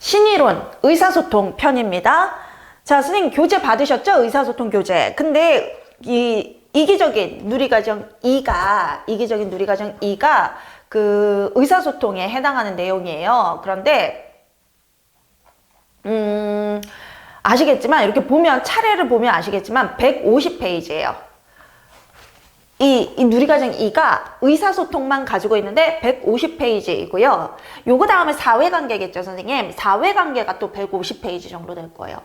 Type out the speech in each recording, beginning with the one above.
신이론 의사소통 편입니다. 자, 선생님 교재 받으셨죠? 의사소통 교재. 근데 이기적인 누리과정 2가 그 의사소통에 해당하는 내용이에요. 그런데 아시겠지만 이렇게 보면 차례를 보면 아시겠지만 150페이지예요. 이 누리과정 2가 의사소통만 가지고 있는데 150페이지이고요. 요거 다음에 사회관계겠죠, 선생님? 사회관계가 또 150페이지 정도 될 거예요.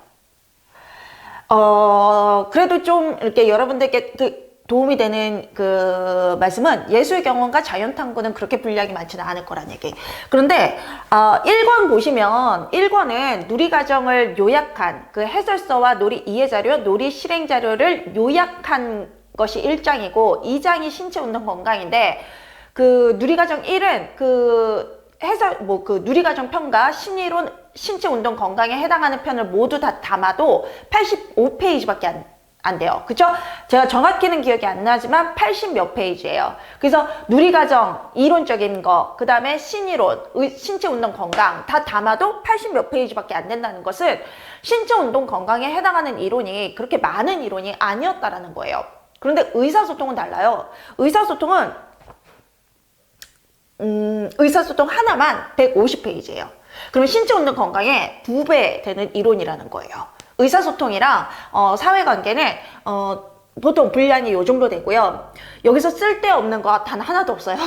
그래도 좀 이렇게 여러분들께 도움이 되는 그 말씀은 예술 경험과 자연 탐구는 그렇게 분량이 많지는 않을 거란 얘기. 그런데 1권 보시면 1권은 누리과정을 요약한 그 해설서와 놀이 이해 자료, 놀이 실행 자료를 요약한 것이 1장이고 2장이 신체 운동 건강인데 그 누리과정 1은 그 해설 그 누리과정 편과 심리론 신체 운동 건강에 해당하는 편을 모두 다 담아도 85페이지밖에 안 돼요. 그쵸? 제가 정확히는 기억이 안 나지만 80 몇 페이지예요. 그래서 누리과정 이론적인 거, 그 다음에 신이론, 신체 운동 건강 다 담아도 80 몇 페이지밖에 안 된다는 것은 신체 운동 건강에 해당하는 이론이 그렇게 많은 이론이 아니었다라는 거예요. 그런데 의사소통은 달라요. 의사소통은 의사소통 하나만 150페이지예요. 그러면 신체운동 건강의 2배 되는 이론이라는 거예요. 의사소통이랑 사회관계는 보통 분량이 요 정도 되고요. 여기서 쓸데없는 거 단 하나도 없어요.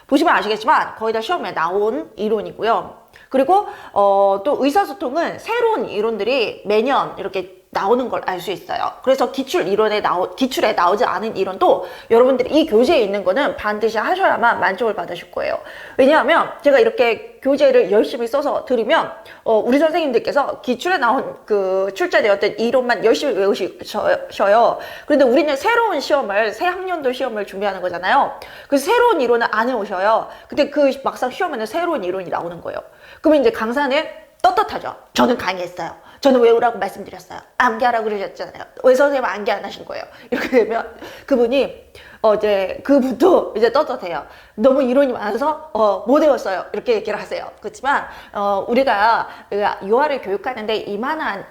보시면 아시겠지만 거의 다 시험에 나온 이론이고요. 그리고 또 의사소통은 새로운 이론들이 매년 이렇게 나오는 걸 알 수 있어요. 그래서 기출에 나오지 않은 이론도 여러분들이 이 교재에 있는 거는 반드시 하셔야만 만족을 받으실 거예요. 왜냐하면 제가 이렇게 교재를 열심히 써서 드리면 우리 선생님들께서 기출에 나온 그 출제되었던 이론만 열심히 외우셔요. 그런데 우리는 새로운 시험을 새 학년도 시험을 준비하는 거잖아요. 그래서 새로운 이론을 안 해오셔요. 근데 그 막상 시험에는 새로운 이론이 나오는 거예요. 그러면 이제 강사는 떳떳하죠. 저는 강의했어요. 저는 외우라고 말씀드렸어요. 암기하라고 그러셨잖아요. 왜 선생님 암기 안 하신 거예요? 이렇게 되면 그분이 그분도 이제 떳떳해요. 너무 이론이 많아서 못 외웠어요. 이렇게 얘기를 하세요. 그렇지만 우리가 유아를 교육하는데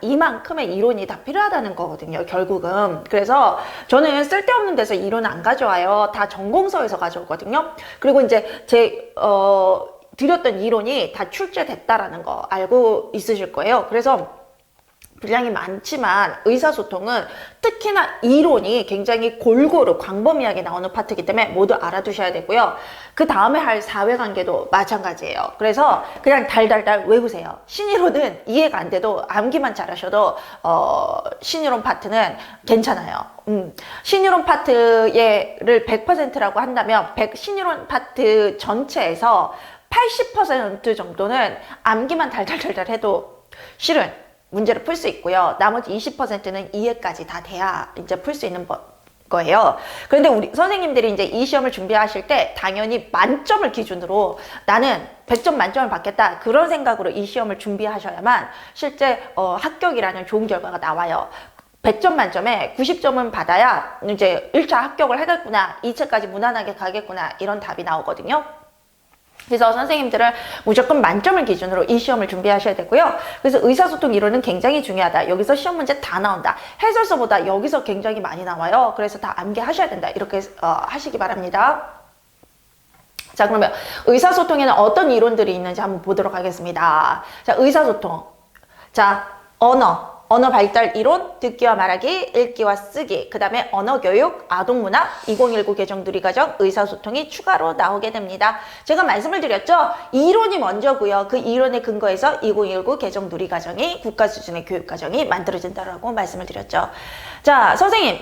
이만큼의 이론이 다 필요하다는 거거든요. 결국은. 그래서 저는 쓸데없는 데서 이론 안 가져와요. 다 전공서에서 가져오거든요. 그리고 이제 드렸던 이론이 다 출제됐다라는 거 알고 있으실 거예요. 그래서 분량이 많지만 의사소통은 특히나 이론이 굉장히 골고루 광범위하게 나오는 파트이기 때문에 모두 알아두셔야 되고요. 그 다음에 할 사회관계도 마찬가지예요. 그래서 그냥 달달달 외우세요. 신이론은 이해가 안 돼도 암기만 잘하셔도 신이론 파트는 괜찮아요. 신이론 파트를 100%라고 한다면 신이론 파트 전체에서 80% 정도는 암기만 달달달달 해도 실은 문제를 풀 수 있고요. 나머지 20%는 이해까지 다 돼야 이제 풀 수 있는 거예요. 그런데 우리 선생님들이 이제 이 시험을 준비하실 때 당연히 만점을 기준으로 나는 100점 만점을 받겠다. 그런 생각으로 이 시험을 준비하셔야만 실제 합격이라는 좋은 결과가 나와요. 100점 만점에 90점은 받아야 이제 1차 합격을 하겠구나. 2차까지 무난하게 가겠구나. 이런 답이 나오거든요. 그래서 선생님들은 무조건 만점을 기준으로 이 시험을 준비하셔야 되고요. 그래서 의사소통 이론은 굉장히 중요하다. 여기서 시험 문제 다 나온다. 해설서보다 여기서 굉장히 많이 나와요. 그래서 다 암기하셔야 된다. 이렇게 하시기 바랍니다. 자, 그러면 의사소통에는 어떤 이론들이 있는지 한번 보도록 하겠습니다. 자, 의사소통. 자, 언어 발달 이론, 듣기와 말하기, 읽기와 쓰기, 그 다음에 언어교육, 아동문화, 2019 개정 누리과정, 의사소통이 추가로 나오게 됩니다. 제가 말씀을 드렸죠. 이론이 먼저고요. 그 이론에 근거해서 2019 개정 누리과정이 국가 수준의 교육과정이 만들어진다라고 말씀을 드렸죠. 자, 선생님.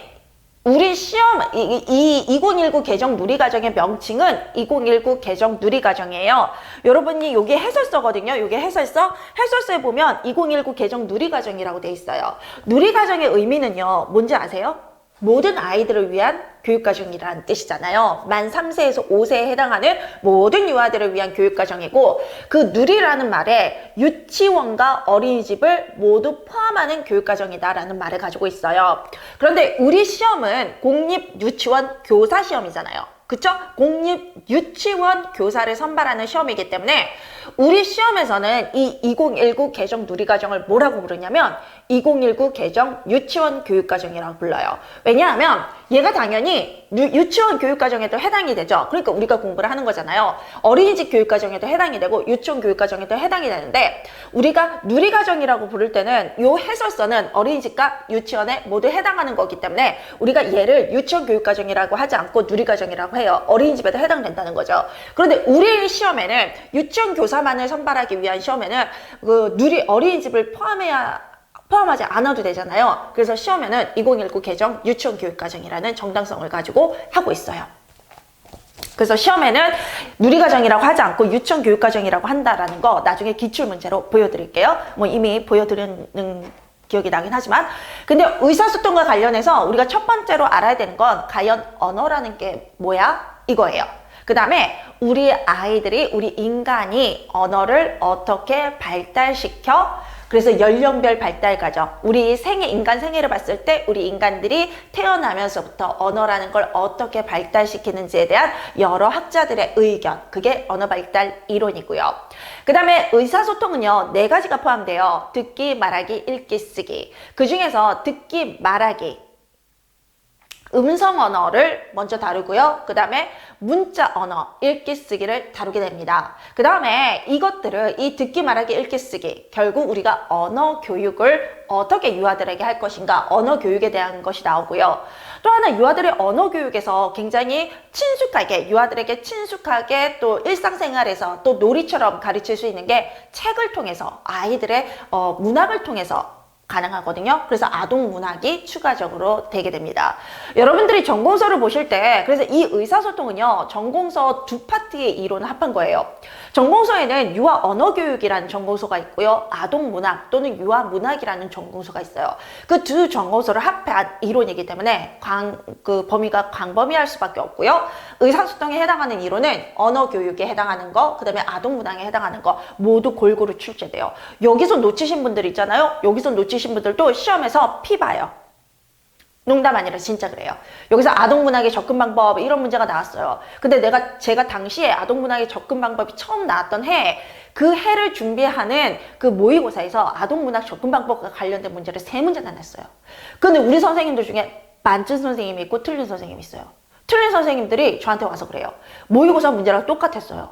우리 시험, 2019 개정 누리과정의 명칭은 2019 개정 누리과정이에요. 여러분이 요게 해설서거든요. 요게 해설서에 보면 2019 개정 누리과정이라고 돼 있어요. 누리과정의 의미는요, 뭔지 아세요? 모든 아이들을 위한 교육과정이라는 뜻이잖아요. 만 3세에서 5세에 해당하는 모든 유아들을 위한 교육과정이고, 그 누리라는 말에 유치원과 어린이집을 모두 포함하는 교육과정이다라는 말을 가지고 있어요. 그런데 우리 시험은 공립유치원 교사 시험이잖아요. 그쵸? 공립유치원 교사를 선발하는 시험이기 때문에 우리 시험에서는 이 2019 개정 누리과정을 뭐라고 부르냐면 2019 개정 유치원 교육과정이라고 불러요. 왜냐하면 얘가 당연히 유치원 교육과정에도 해당이 되죠. 그러니까 우리가 공부를 하는 거잖아요. 어린이집 교육과정에도 해당이 되고 유치원 교육과정에도 해당이 되는데 우리가 누리과정이라고 부를 때는 요 해설서는 어린이집과 유치원에 모두 해당하는 거기 때문에 우리가 얘를 유치원 교육과정이라고 하지 않고 누리과정이라고 해요. 어린이집에도 해당된다는 거죠. 그런데 우리 시험에는 유치원 교사만을 선발하기 위한 시험에는 그 어린이집을 포함하지 않아도 되잖아요. 그래서 시험에는 2019 개정 유치원 교육과정이라는 정당성을 가지고 하고 있어요. 그래서 시험에는 누리과정이라고 하지 않고 유치원 교육과정이라고 한다라는 거 나중에 기출문제로 보여드릴게요. 뭐 이미 보여드리는 기억이 나긴 하지만 근데 의사소통과 관련해서 우리가 첫 번째로 알아야 되는 건 과연 언어라는 게 뭐야? 이거예요. 그 다음에 우리 아이들이 우리 인간이 언어를 어떻게 발달시켜 그래서 연령별 발달 과정, 우리 인간 생애를 봤을 때 우리 인간들이 태어나면서부터 언어라는 걸 어떻게 발달시키는지에 대한 여러 학자들의 의견, 그게 언어 발달 이론이고요. 그 다음에 의사소통은요, 4가지가 포함돼요. 듣기, 말하기, 읽기, 쓰기. 그 중에서 듣기, 말하기, 음성 언어를 먼저 다루고요. 그 다음에 문자 언어, 읽기 쓰기를 다루게 됩니다. 그 다음에 이것들을 이 듣기 말하기 읽기 쓰기 결국 우리가 언어 교육을 어떻게 유아들에게 할 것인가 언어 교육에 대한 것이 나오고요. 또 하나 유아들의 언어 교육에서 굉장히 친숙하게 유아들에게 친숙하게 또 일상생활에서 또 놀이처럼 가르칠 수 있는 게 책을 통해서 아이들의 문학을 통해서 가능하거든요. 그래서 아동문학이 추가적으로 되게 됩니다. 여러분들이 전공서를 보실 때 그래서 이 의사소통은요. 전공서 2파트의 이론을 합한 거예요. 전공서에는 유아 언어교육이라는 전공서가 있고요. 아동문학 또는 유아문학이라는 전공서가 있어요. 그 두 전공서를 합한 이론이기 때문에 그 범위가 광범위할 수밖에 없고요. 의사소통에 해당하는 이론은 언어교육에 해당하는 거, 그 다음에 아동문학에 해당하는 거 모두 골고루 출제돼요. 여기서 놓치신 분들 있잖아요. 여기서 놓치신 분들도 시험에서 피 봐요. 농담 아니라 진짜 그래요. 여기서 아동문학의 접근 방법 이런 문제가 나왔어요. 근데 제가 당시에 아동문학의 접근 방법이 처음 나왔던 해 그 해를 준비하는 그 모의고사에서 아동문학 접근 방법과 관련된 문제를 3문제나 냈어요. 근데 우리 선생님들 중에 만든 선생님이 있고 틀린 선생님이 있어요. 틀린 선생님들이 저한테 와서 그래요. 모의고사 문제랑 똑같았어요.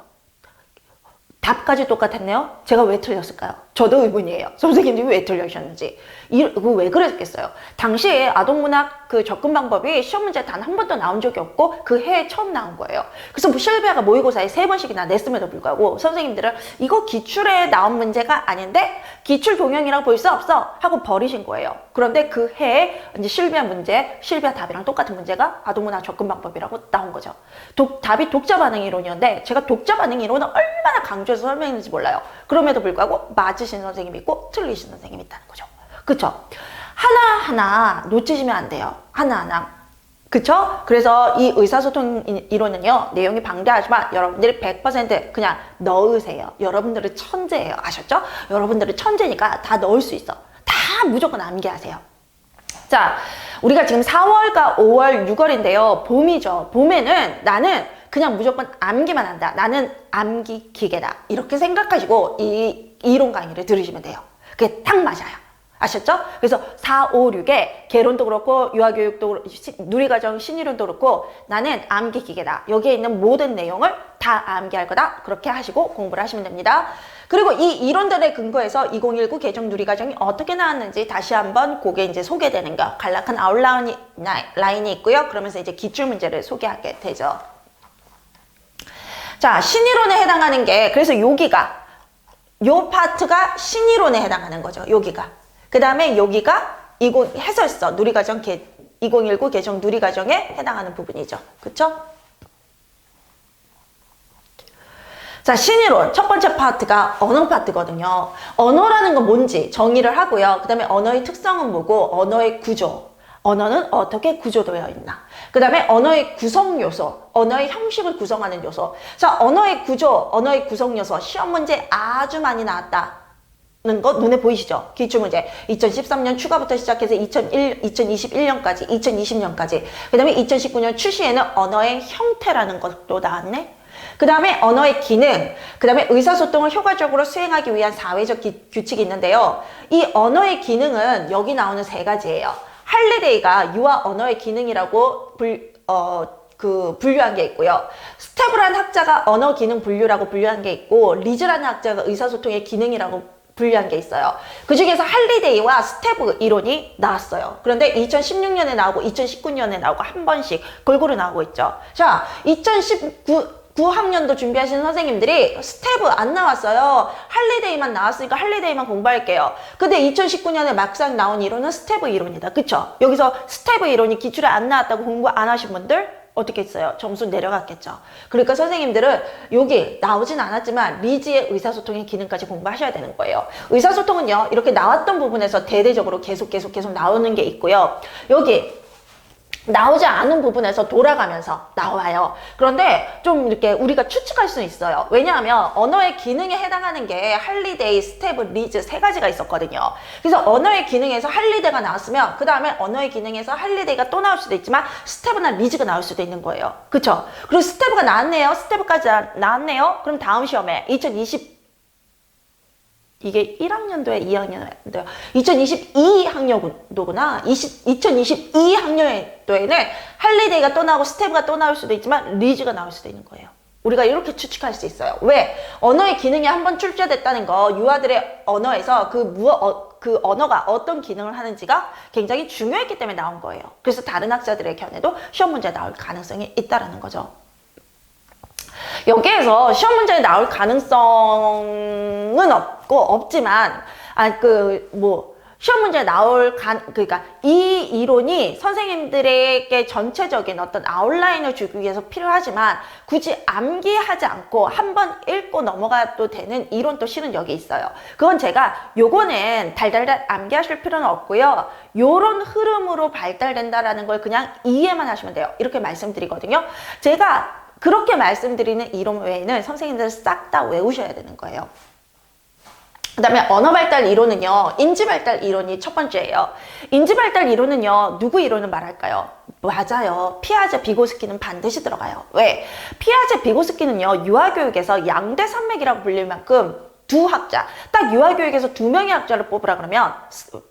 답까지 똑같았네요. 제가 왜 틀렸을까요? 저도 의문이에요. 선생님들이 왜 틀리셨는지. 왜 그랬겠어요? 당시에 아동문학 그 접근 방법이 시험 문제 단 한 번도 나온 적이 없고 그 해에 처음 나온 거예요. 그래서 실비아가 모의고사에 3번씩이나 냈음에도 불구하고 선생님들은 이거 기출에 나온 문제가 아닌데 기출 동영이라고 볼 수 없어 하고 버리신 거예요. 그런데 그 해에 이제 실비아 답이랑 똑같은 문제가 아동문학 접근 방법이라고 나온 거죠. 답이 독자 반응 이론이었는데 제가 독자 반응 이론을 얼마나 강조해서 설명했는지 몰라요. 그럼에도 불구하고 맞으신 선생님이 있고 틀리신 선생님이 있다는 거죠. 그쵸? 하나하나 놓치시면 안 돼요. 하나하나. 그쵸? 그래서 이 의사소통 이론은요, 내용이 방대하지만 여러분들이 100% 그냥 넣으세요. 여러분들은 천재예요. 아셨죠? 여러분들은 천재니까 다 넣을 수 있어. 다 무조건 암기하세요. 자, 우리가 지금 4월과 5월, 6월인데요. 봄이죠. 봄에는 나는 그냥 무조건 암기만 한다. 나는 암기 기계다. 이렇게 생각하시고 이 이론 강의를 들으시면 돼요. 그게 딱 맞아요. 아셨죠? 그래서 4, 5, 6에 개론도 그렇고 유아교육도 누리과정 신이론도 그렇고 나는 암기 기계다. 여기에 있는 모든 내용을 다 암기할 거다. 그렇게 하시고 공부를 하시면 됩니다. 그리고 이 이론들의 근거에서 2019 개정 누리과정이 어떻게 나왔는지 다시 한번 그게 이제 소개되는 거 간략한 아웃라인이 있고요. 그러면서 이제 기출문제를 소개하게 되죠. 자, 신이론에 해당하는 게 그래서 여기가 요 파트가 신이론에 해당하는 거죠. 여기가. 그 다음에 여기가 해설서 누리과정 2019 개정 누리과정에 해당하는 부분이죠. 그쵸? 자, 신이론 첫 번째 파트가 언어 파트거든요. 언어라는 건 뭔지 정의를 하고요. 그 다음에 언어의 특성은 뭐고 언어의 구조, 언어는 어떻게 구조되어 있나. 그 다음에 언어의 구성 요소, 언어의 형식을 구성하는 요소. 자, 언어의 구조, 언어의 구성 요소 시험 문제 아주 많이 나왔다. 거 눈에 보이시죠? 기출문제 2013년 추가부터 시작해서 2021년까지 2020년까지 그 다음에 2019년 출시에는 언어의 형태라는 것도 나왔네. 그 다음에 언어의 기능, 그 다음에 의사소통을 효과적으로 수행하기 위한 사회적 규칙이 있는데요. 이 언어의 기능은 여기 나오는 세 가지예요. 할리데이가 유아 언어의 기능이라고 분류한 게 있고요. 스테브라는 학자가 언어 기능 분류라고 분류한 게 있고, 리즈라는 학자가 의사소통의 기능이라고 분류한 게 있어요. 그 중에서 할리데이와 스테브 이론이 나왔어요. 그런데 2016년에 나오고 2019년에 나오고 한 번씩 골고루 나오고 있죠. 자, 2019학년도 준비하시는 선생님들이 스테브 안 나왔어요. 할리데이만 나왔으니까 할리데이만 공부할게요. 근데 2019년에 막상 나온 이론은 스테브 이론이다. 그쵸? 여기서 스테브 이론이 기출에 안 나왔다고 공부 안 하신 분들 어떻게 했어요? 점수 내려갔겠죠. 그러니까 선생님들은 여기 나오진 않았지만 리즈의 의사소통의 기능까지 공부하셔야 되는 거예요. 의사소통은요, 이렇게 나왔던 부분에서 대대적으로 계속 나오는 게 있고요. 여기 나오지 않은 부분에서 돌아가면서 나와요. 그런데 좀 이렇게 우리가 추측할 수는 있어요. 왜냐하면 언어의 기능에 해당하는 게 할리데이, 스테브, 리즈 세 가지가 있었거든요. 그래서 언어의 기능에서 할리데이가 나왔으면 그 다음에 언어의 기능에서 할리데이가 또 나올 수도 있지만 스테브나 리즈가 나올 수도 있는 거예요. 그쵸? 그리고 스테브가 나왔네요. 스테브까지 나왔네요. 그럼 다음 시험에 이게 1학년도에 2학년도에 2022학년도구나. 2022학년도에는 할리데이가 또 나오고 스테브가 또 나올 수도 있지만 리즈가 나올 수도 있는 거예요. 우리가 이렇게 추측할 수 있어요. 왜? 언어의 기능이 한번 출제됐다는 거, 유아들의 언어에서 그 언어가 어떤 기능을 하는지가 굉장히 중요했기 때문에 나온 거예요. 그래서 다른 학자들의 견해도 시험 문제에 나올 가능성이 있다라는 거죠. 여기에서 시험 문제에 나올 가능성은 없지만, 시험 문제에 그러니까 이 이론이 선생님들에게 전체적인 어떤 아웃라인을 주기 위해서 필요하지만, 굳이 암기하지 않고 한번 읽고 넘어가도 되는 이론도 실은 여기 있어요. 그건 요거는 달달달 암기하실 필요는 없고요. 요런 흐름으로 발달된다라는 걸 그냥 이해만 하시면 돼요. 이렇게 말씀드리거든요. 제가 그렇게 말씀드리는 이론 외에는 선생님들은 싹 다 외우셔야 되는 거예요. 그 다음에 언어발달 이론은요, 인지발달 이론이 첫 번째예요. 인지발달 이론은요, 누구 이론을 말할까요? 맞아요. 피아제, 비고스키는 반드시 들어가요. 왜? 피아제, 비고스키는요, 유아교육에서 양대 산맥이라고 불릴 만큼 두 학자, 딱 유아교육에서 두 명의 학자를 뽑으라 그러면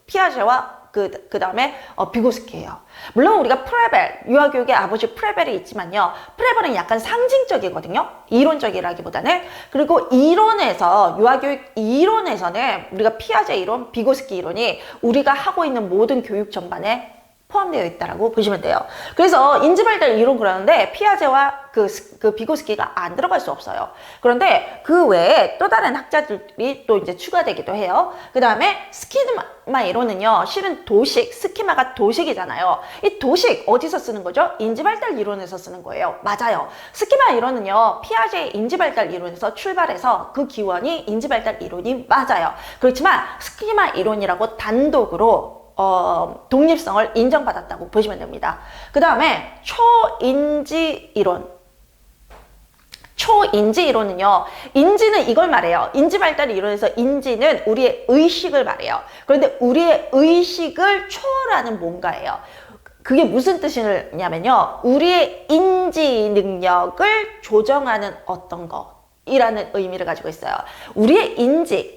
피아제와 그 다음에 비고스키예요. 물론 우리가 프레벨, 유아교육의 아버지 프레벨이 있지만요. 프레벨은 약간 상징적이거든요. 이론적이라기보다는. 그리고 이론에서, 유아교육 이론에서는 우리가 피아제 이론, 비고스키 이론이 우리가 하고 있는 모든 교육 전반에 포함되어 있다라고 보시면 돼요. 그래서 인지발달 이론 그러는데 피아제와 그 비고스키가 안 들어갈 수 없어요. 그런데 그 외에 또 다른 학자들이 또 이제 추가되기도 해요. 그 다음에 스키마 이론은요, 실은 스키마가 도식이잖아요. 이 도식 어디서 쓰는 거죠? 인지발달 이론에서 쓰는 거예요. 맞아요. 스키마 이론은요, 피아제의 인지발달 이론에서 출발해서 그 기원이 인지발달 이론이 맞아요. 그렇지만 스키마 이론이라고 단독으로 독립성을 인정받았다고 보시면 됩니다. 그 다음에 초인지 이론. 초인지 이론은요, 인지는 이걸 말해요. 인지발달 이론에서 인지는 우리의 의식을 말해요. 그런데 우리의 의식을 초월하는 뭔가예요. 그게 무슨 뜻이냐면요, 우리의 인지 능력을 조정하는 어떤 것 이라는 의미를 가지고 있어요. 우리의 인지,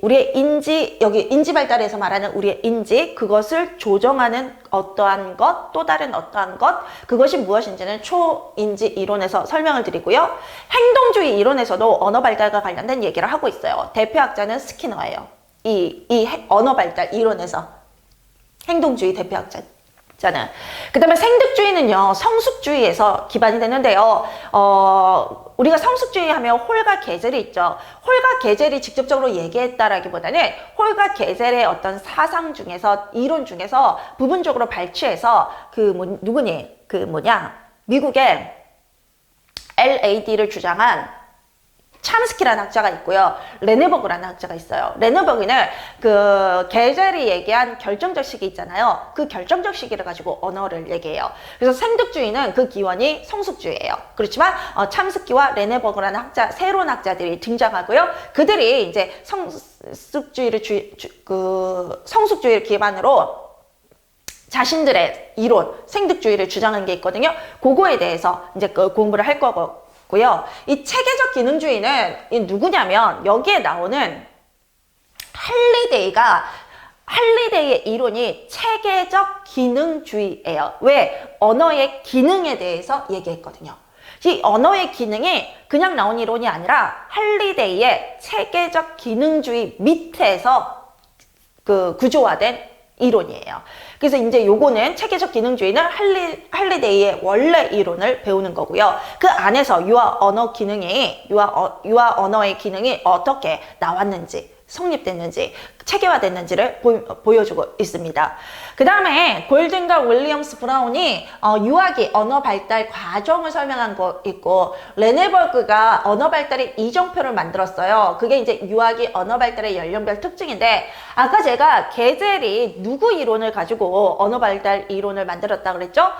여기 인지 발달에서 말하는 우리의 인지, 그것을 조정하는 어떠한 것, 또 다른 어떠한 것, 그것이 무엇인지는 초인지 이론에서 설명을 드리고요. 행동주의 이론에서도 언어 발달과 관련된 얘기를 하고 있어요. 대표학자는 스키너예요. 이 언어 발달 이론에서 행동주의 대표학자는. 그 다음에 생득주의는요, 성숙주의에서 기반이 되는데요. 우리가 성숙주의 하면 홀과 게젤이 있죠. 홀과 게젤이 직접적으로 얘기했다라기보다는 홀과 게젤의 어떤 사상 중에서, 이론 중에서 부분적으로 발췌해서 미국의 LAD를 주장한 참스키라는 학자가 있고요. 레네버그라는 학자가 있어요. 레네버그는 그 게젤이 얘기한 결정적 시기 있잖아요. 그 결정적 시기를 가지고 언어를 얘기해요. 그래서 생득주의는 그 기원이 성숙주의예요. 그렇지만 참스키와 레네버그라는 학자, 새로운 학자들이 등장하고요. 그들이 이제 성숙주의를 기반으로 자신들의 이론, 생득주의를 주장한 게 있거든요. 그거에 대해서 이제 공부를 할 고요. 이 체계적 기능주의는 누구냐면 여기에 나오는 할리데이의 이론이 체계적 기능주의예요. 왜? 언어의 기능에 대해서 얘기했거든요. 이 언어의 기능이 그냥 나온 이론이 아니라 할리데이의 체계적 기능주의 밑에서 그 구조화된 이론이에요. 그래서 이제 요거는 체계적 기능주의는 할리데이의 원래 이론을 배우는 거고요. 그 안에서 유아 언어의 기능이 어떻게 나왔는지, 성립됐는지, 체계화됐는지를 보여주고 있습니다. 그 다음에 골든과 윌리엄스 브라운이 유아기 언어 발달 과정을 설명한 거 있고, 레네버그가 언어 발달의 이정표를 만들었어요. 그게 이제 유아기 언어 발달의 연령별 특징인데, 아까 제가 게젤이 누구 이론을 가지고 언어 발달 이론을 만들었다 그랬죠?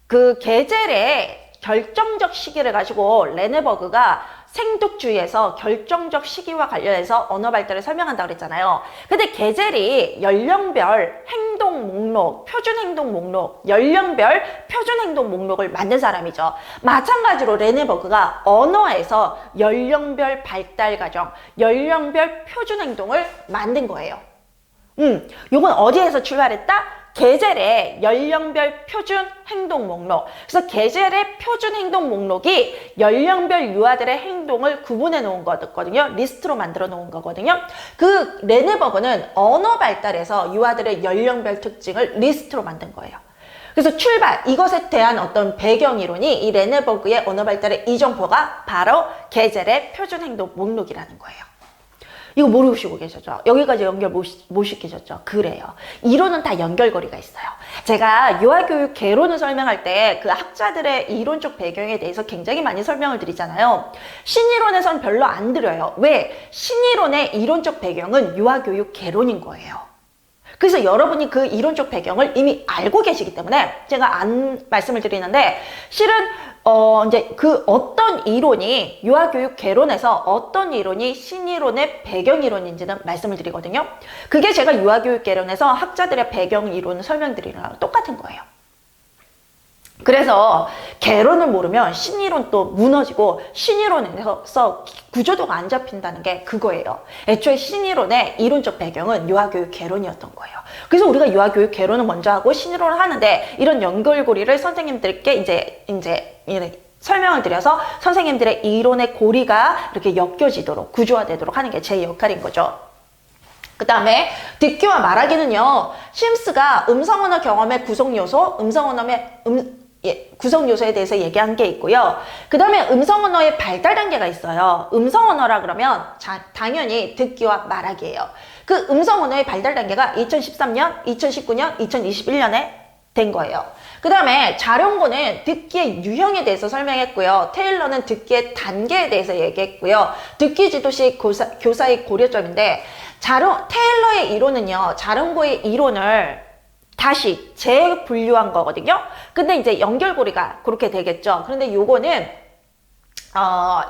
그 게젤의 결정적 시기를 가지고 레네버그가 생독주의에서 결정적 시기와 관련해서 언어 발달을 설명한다고 그랬잖아요. 근데 게젤이 연령별 행동 목록, 표준 행동 목록, 연령별 표준 행동 목록을 만든 사람이죠. 마찬가지로 레네버그가 언어에서 연령별 발달 과정, 연령별 표준 행동을 만든 거예요. 요건 어디에서 출발했다? 게젤의 연령별 표준 행동 목록. 그래서 게젤의 표준 행동 목록이 연령별 유아들의 행동을 구분해 놓은 거거든요. 리스트로 만들어 놓은 거거든요. 그 레네버그는 언어 발달에서 유아들의 연령별 특징을 리스트로 만든 거예요. 그래서 이것에 대한 어떤 배경 이론이 이 레네버그의 언어 발달의 이정표가 바로 게젤의 표준 행동 목록이라는 거예요. 이거 모르시고 계셨죠? 여기까지 연결 못 시키셨죠? 그래요. 이론은 다 연결고리가 있어요. 제가 유아교육 개론을 설명할 때 그 학자들의 이론적 배경에 대해서 굉장히 많이 설명을 드리잖아요. 신이론에선 별로 안 드려요. 왜? 신이론의 이론적 배경은 유아교육 개론인 거예요. 그래서 여러분이 그 이론적 배경을 이미 알고 계시기 때문에 제가 안 말씀을 드리는데, 실은 이제 그 어떤 이론이 유아교육 개론에서 어떤 이론이 신이론의 배경 이론인지는 말씀을 드리거든요. 그게 제가 유아교육 개론에서 학자들의 배경 이론을 설명드리는 거랑 똑같은 거예요. 그래서 개론을 모르면 신이론도 무너지고 신이론에서 구조도가 안 잡힌다는 게 그거예요. 애초에 신이론의 이론적 배경은 유아교육 개론이었던 거예요. 그래서 우리가 유아교육 개론을 먼저 하고 신이론을 하는데, 이런 연결고리를 선생님들께 이제 설명을 드려서 선생님들의 이론의 고리가 이렇게 엮여지도록 구조화되도록 하는 게 제 역할인 거죠. 그 다음에 듣기와 말하기는요, 심스가 음성언어 경험의 구성요소, 구성요소에 대해서 얘기한 게 있고요. 그 다음에 음성언어의 발달 단계가 있어요. 음성언어라 그러면 당연히 듣기와 말하기예요. 그 음성언어의 발달 단계가 2013년, 2019년, 2021년에 된 거예요. 그 다음에 자룡고는 듣기의 유형에 대해서 설명했고요. 테일러는 듣기의 단계에 대해서 얘기했고요. 듣기 지도식 교사의 고려점인데, 테일러의 이론은요, 자룡고의 이론을 다시 재분류한 거거든요. 근데 이제 연결고리가 그렇게 되겠죠. 그런데 요거는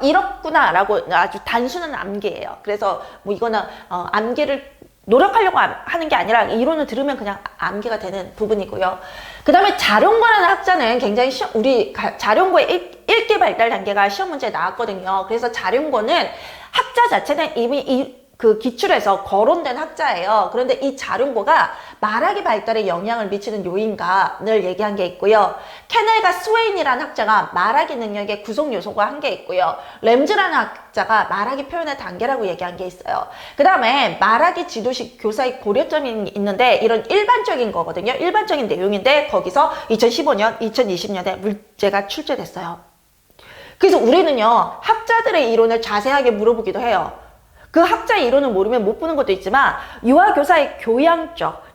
이렇구나 라고 아주 단순한 암기예요. 그래서 뭐 이거는 암기를 노력하려고 하는 게 아니라 이론을 들으면 그냥 암기가 되는 부분이고요. 그 다음에 자룡고라는 학자는 굉장히 우리 자룡고의 읽기 발달 단계가 시험 문제에 나왔거든요. 그래서 자룡고는 학자 자체는 이미 그 기출에서 거론된 학자예요. 그런데 이 자룡고가 말하기 발달에 영향을 미치는 요인가를 얘기한 게 있고요. 케넬과 스웨인이라는 학자가 말하기 능력의 구성 요소가 한 게 있고요. 램즈라는 학자가 말하기 표현의 단계라고 얘기한 게 있어요. 그 다음에 말하기 지도식 교사의 고려점이 있는데, 이런 일반적인 거거든요. 일반적인 내용인데 거기서 2015년, 2020년에 문제가 출제됐어요. 그래서 우리는요, 학자들의 이론을 자세하게 물어보기도 해요. 그 학자의 이론을 모르면 못 푸는 것도 있지만, 유아교사의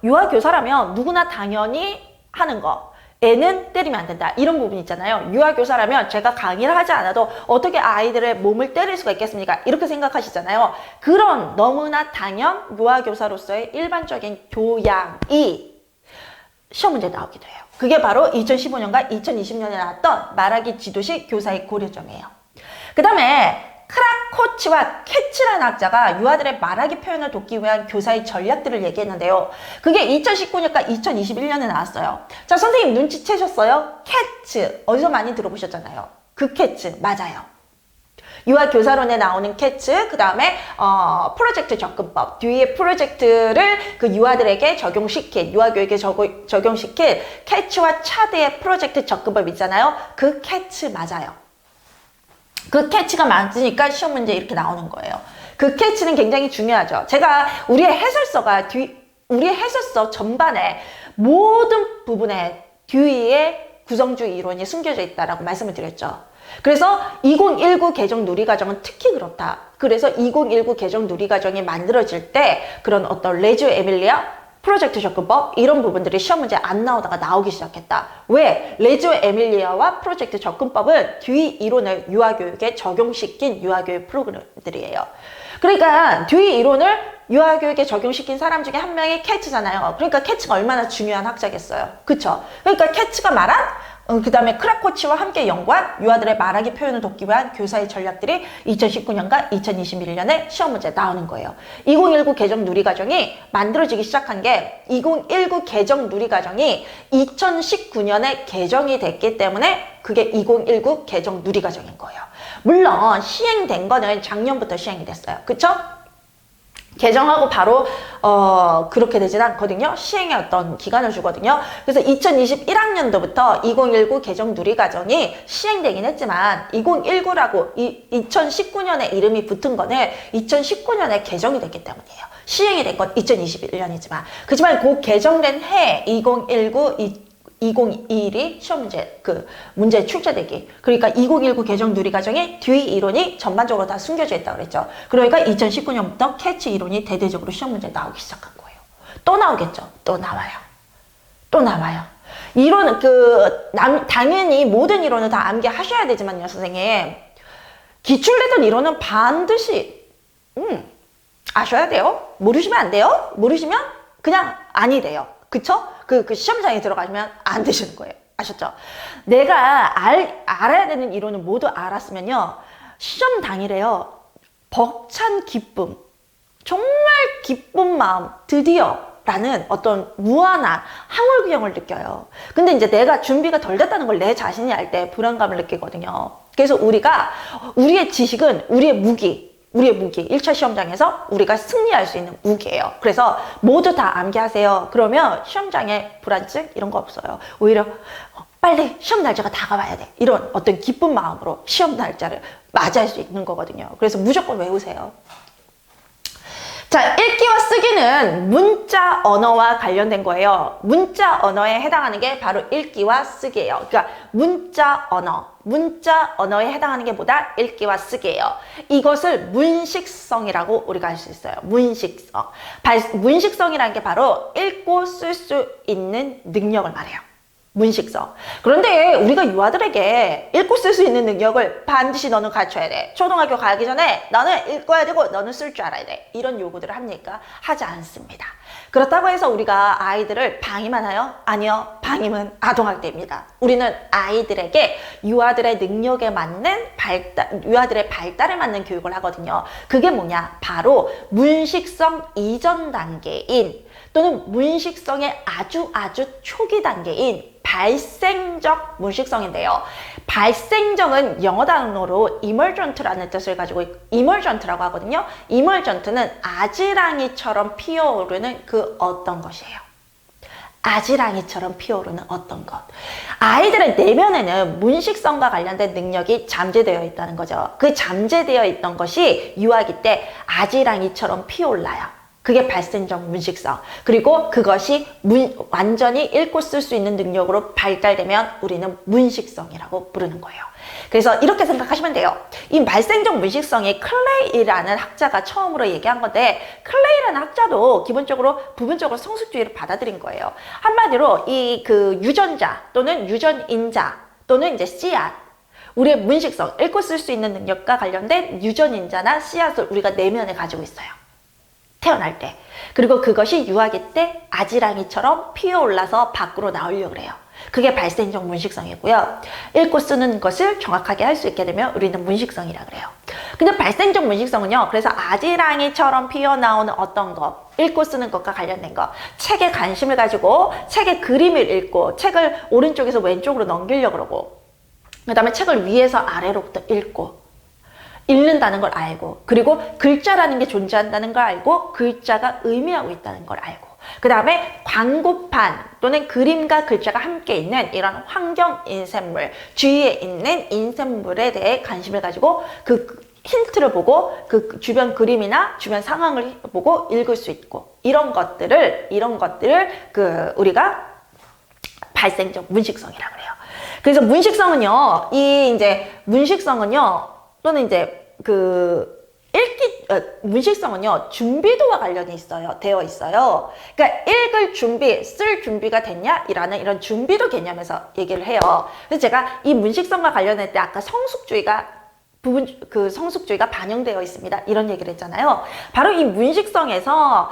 유아교사라면 누구나 당연히 하는 거, 애는 때리면 안 된다, 이런 부분 있잖아요. 유아교사라면 제가 강의를 하지 않아도 어떻게 아이들의 몸을 때릴 수가 있겠습니까? 이렇게 생각하시잖아요. 그런 너무나 당연 유아교사로서의 일반적인 교양이 시험 문제에 나오기도 해요. 그게 바로 2015년과 2020년에 나왔던 말하기 지도식 교사의 고려점이에요. 그 다음에 크라코치와 캐치라는 학자가 유아들의 말하기 표현을 돕기 위한 교사의 전략들을 얘기했는데요. 그게 2019년과 2021년에 나왔어요. 자, 선생님 눈치채셨어요? 캐치, 어디서 많이 들어보셨잖아요. 그 캐치, 맞아요. 유아 교사론에 나오는 캐츠, 그 다음에 프로젝트 접근법, 뒤에 프로젝트를 그 유아들에게 적용시킨, 유아교육에 적용시킨 캐츠와 차드의 프로젝트 접근법 있잖아요. 그 캐츠 맞아요. 그 캐치가 맞으니까 시험 문제 이렇게 나오는 거예요. 그 캐치는 굉장히 중요하죠. 제가 우리의 해설서 전반에 모든 부분에 듀이의 구성주의 이론이 숨겨져 있다라고 말씀을 드렸죠. 그래서 2019 개정 누리과정은 특히 그렇다. 그래서 2019 개정 누리과정이 만들어질 때 그런 어떤 레지오 에밀리아, 프로젝트 접근법 이런 부분들이 시험 문제에 안 나오다가 나오기 시작했다. 왜? 레지오 에밀리아와 프로젝트 접근법은 듀이 이론을 유아교육에 적용시킨 유아교육 프로그램들이에요. 그러니까 듀이 이론을 유아교육에 적용시킨 사람 중에 한 명이 캐츠잖아요. 그러니까 캐츠가 얼마나 중요한 학자겠어요. 그쵸? 그러니까 캐츠가 말한 그 다음에 크라코치와 함께 연구한 유아들의 말하기 표현을 돕기 위한 교사의 전략들이 2019년과 2021년에 시험 문제에 나오는 거예요. 2019 개정 누리과정이 만들어지기 시작한 게 2019 개정 누리과정이 2019년에 개정이 됐기 때문에 그게 2019 개정 누리과정인 거예요. 물론 시행된 거는 작년부터 시행이 됐어요. 그쵸? 개정하고 바로 그렇게 되진 않거든요. 시행의 어떤 기간을 주거든요. 그래서 2021학년도부터 2019 개정 누리과정이 시행되긴 했지만 2019라고 2019년에 이름이 붙은 거는 2019년에 개정이 됐기 때문이에요. 시행이 된 건 2021년이지만 그렇지만 그 개정된 해 2021이 시험 문제, 문제에 출제되기. 그러니까 2019 개정 누리과정에 듀이 이론이 전반적으로 다 숨겨져 있다고 그랬죠. 그러니까 2019년부터 캐치 이론이 대대적으로 시험 문제에 나오기 시작한 거예요. 또 나오겠죠. 또 나와요. 또 나와요. 이론은 당연히 모든 이론을 다 암기하셔야 되지만요, 선생님. 기출되던 이론은 반드시, 아셔야 돼요. 모르시면 안 돼요. 모르시면 그냥 아니 돼요. 그쵸? 그 시험장에 들어가시면 안 되시는 거예요. 아셨죠? 내가 알아야 되는 이론을 모두 알았으면요. 시험 당일에요. 벅찬 기쁨, 정말 기쁜 마음, 드디어 라는 어떤 무한한 항울기형을 느껴요. 근데 이제 내가 준비가 덜 됐다는 걸 내 자신이 알 때 불안감을 느끼거든요. 그래서 우리의 지식은 우리의 무기, 1차 시험장에서 우리가 승리할 수 있는 무기예요. 그래서 모두 다 암기하세요. 그러면 시험장에 불안증 이런 거 없어요. 오히려 빨리 시험 날짜가 다가와야 돼. 이런 어떤 기쁜 마음으로 시험 날짜를 맞이할 수 있는 거거든요. 그래서 무조건 외우세요. 자, 읽기와 쓰기는 문자 언어와 관련된 거예요. 문자 언어에 해당하는 게 바로 읽기와 쓰기예요. 그러니까 문자 언어에 해당하는 게 뭐다? 읽기와 쓰기예요. 이것을 문식성이라고 우리가 할 수 있어요. 문식성. 문식성이라는 게 바로 읽고 쓸 수 있는 능력을 말해요. 문식성. 그런데 우리가 유아들에게 읽고 쓸 수 있는 능력을 반드시 너는 갖춰야 돼. 초등학교 가기 전에 너는 읽어야 되고 너는 쓸 줄 알아야 돼. 이런 요구들을 합니까? 하지 않습니다. 그렇다고 해서 우리가 아이들을 방임하나요? 아니요. 방임은 아동학대입니다. 우리는 아이들에게 유아들의 능력에 맞는 유아들의 발달에 맞는 교육을 하거든요. 그게 뭐냐? 바로 문식성 이전 단계인 또는 문식성의 아주 초기 단계인 발생적 문식성인데요. 발생적은 영어 단어로 emergent라는 뜻을 가지고 emergent라고 하거든요. emergent는 아지랑이처럼 피어오르는 그 어떤 것이에요. 아지랑이처럼 피어오르는 어떤 것. 아이들의 내면에는 문식성과 관련된 능력이 잠재되어 있다는 거죠. 그 잠재되어 있던 것이 유아기 때 아지랑이처럼 피어올라요. 그게 발생적 문식성. 그리고 그것이 완전히 읽고 쓸 수 있는 능력으로 발달되면 우리는 문식성이라고 부르는 거예요. 그래서 이렇게 생각하시면 돼요. 이 발생적 문식성이 클레이라는 학자가 처음으로 얘기한 건데 클레이라는 학자도 기본적으로 부분적으로 성숙주의를 받아들인 거예요. 한마디로 유전자 또는 유전인자 또는 이제 씨앗 우리의 문식성, 읽고 쓸 수 있는 능력과 관련된 유전인자나 씨앗을 우리가 내면에 가지고 있어요. 태어날 때. 그리고 그것이 유아기 때 아지랑이처럼 피어올라서 밖으로 나오려고 그래요. 그게 발생적 문식성이고요. 읽고 쓰는 것을 정확하게 할 수 있게 되면 우리는 문식성이라 그래요. 근데 발생적 문식성은요. 그래서 아지랑이처럼 피어나오는 어떤 것, 읽고 쓰는 것과 관련된 것, 책에 관심을 가지고 책의 그림을 읽고 책을 오른쪽에서 왼쪽으로 넘기려고 그러고 그 다음에 책을 위에서 아래로부터 읽고 읽는다는 걸 알고, 그리고 글자라는 게 존재한다는 걸 알고, 글자가 의미하고 있다는 걸 알고, 그 다음에 광고판 또는 그림과 글자가 함께 있는 이런 환경 인쇄물, 주위에 있는 인쇄물에 대해 관심을 가지고 그 힌트를 보고 그 주변 그림이나 주변 상황을 보고 읽을 수 있고, 이런 것들을 우리가 발생적 문식성이라고 해요. 그래서 문식성은요, 또는 이제 문식성은요, 준비도와 관련이 되어 있어요. 그러니까 읽을 준비, 쓸 준비가 됐냐라는 이런 준비도 개념에서 얘기를 해요. 그래서 제가 이 문식성과 관련할 때 아까 성숙주의가 반영되어 있습니다, 이런 얘기를 했잖아요. 바로 이 문식성에서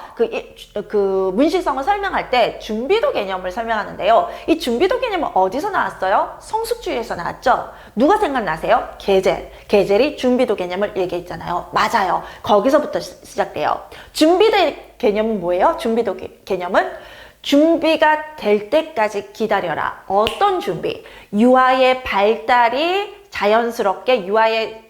문식성을 설명할 때 준비도 개념을 설명하는데요. 이 준비도 개념은 어디서 나왔어요? 성숙주의에서 나왔죠. 누가 생각나세요? 게젤이 준비도 개념을 얘기했잖아요. 맞아요. 거기서부터 시작돼요. 준비도 개념은 뭐예요? 준비도 개념은 준비가 될 때까지 기다려라. 어떤 준비? 유아의 발달이 자연스럽게, 유아의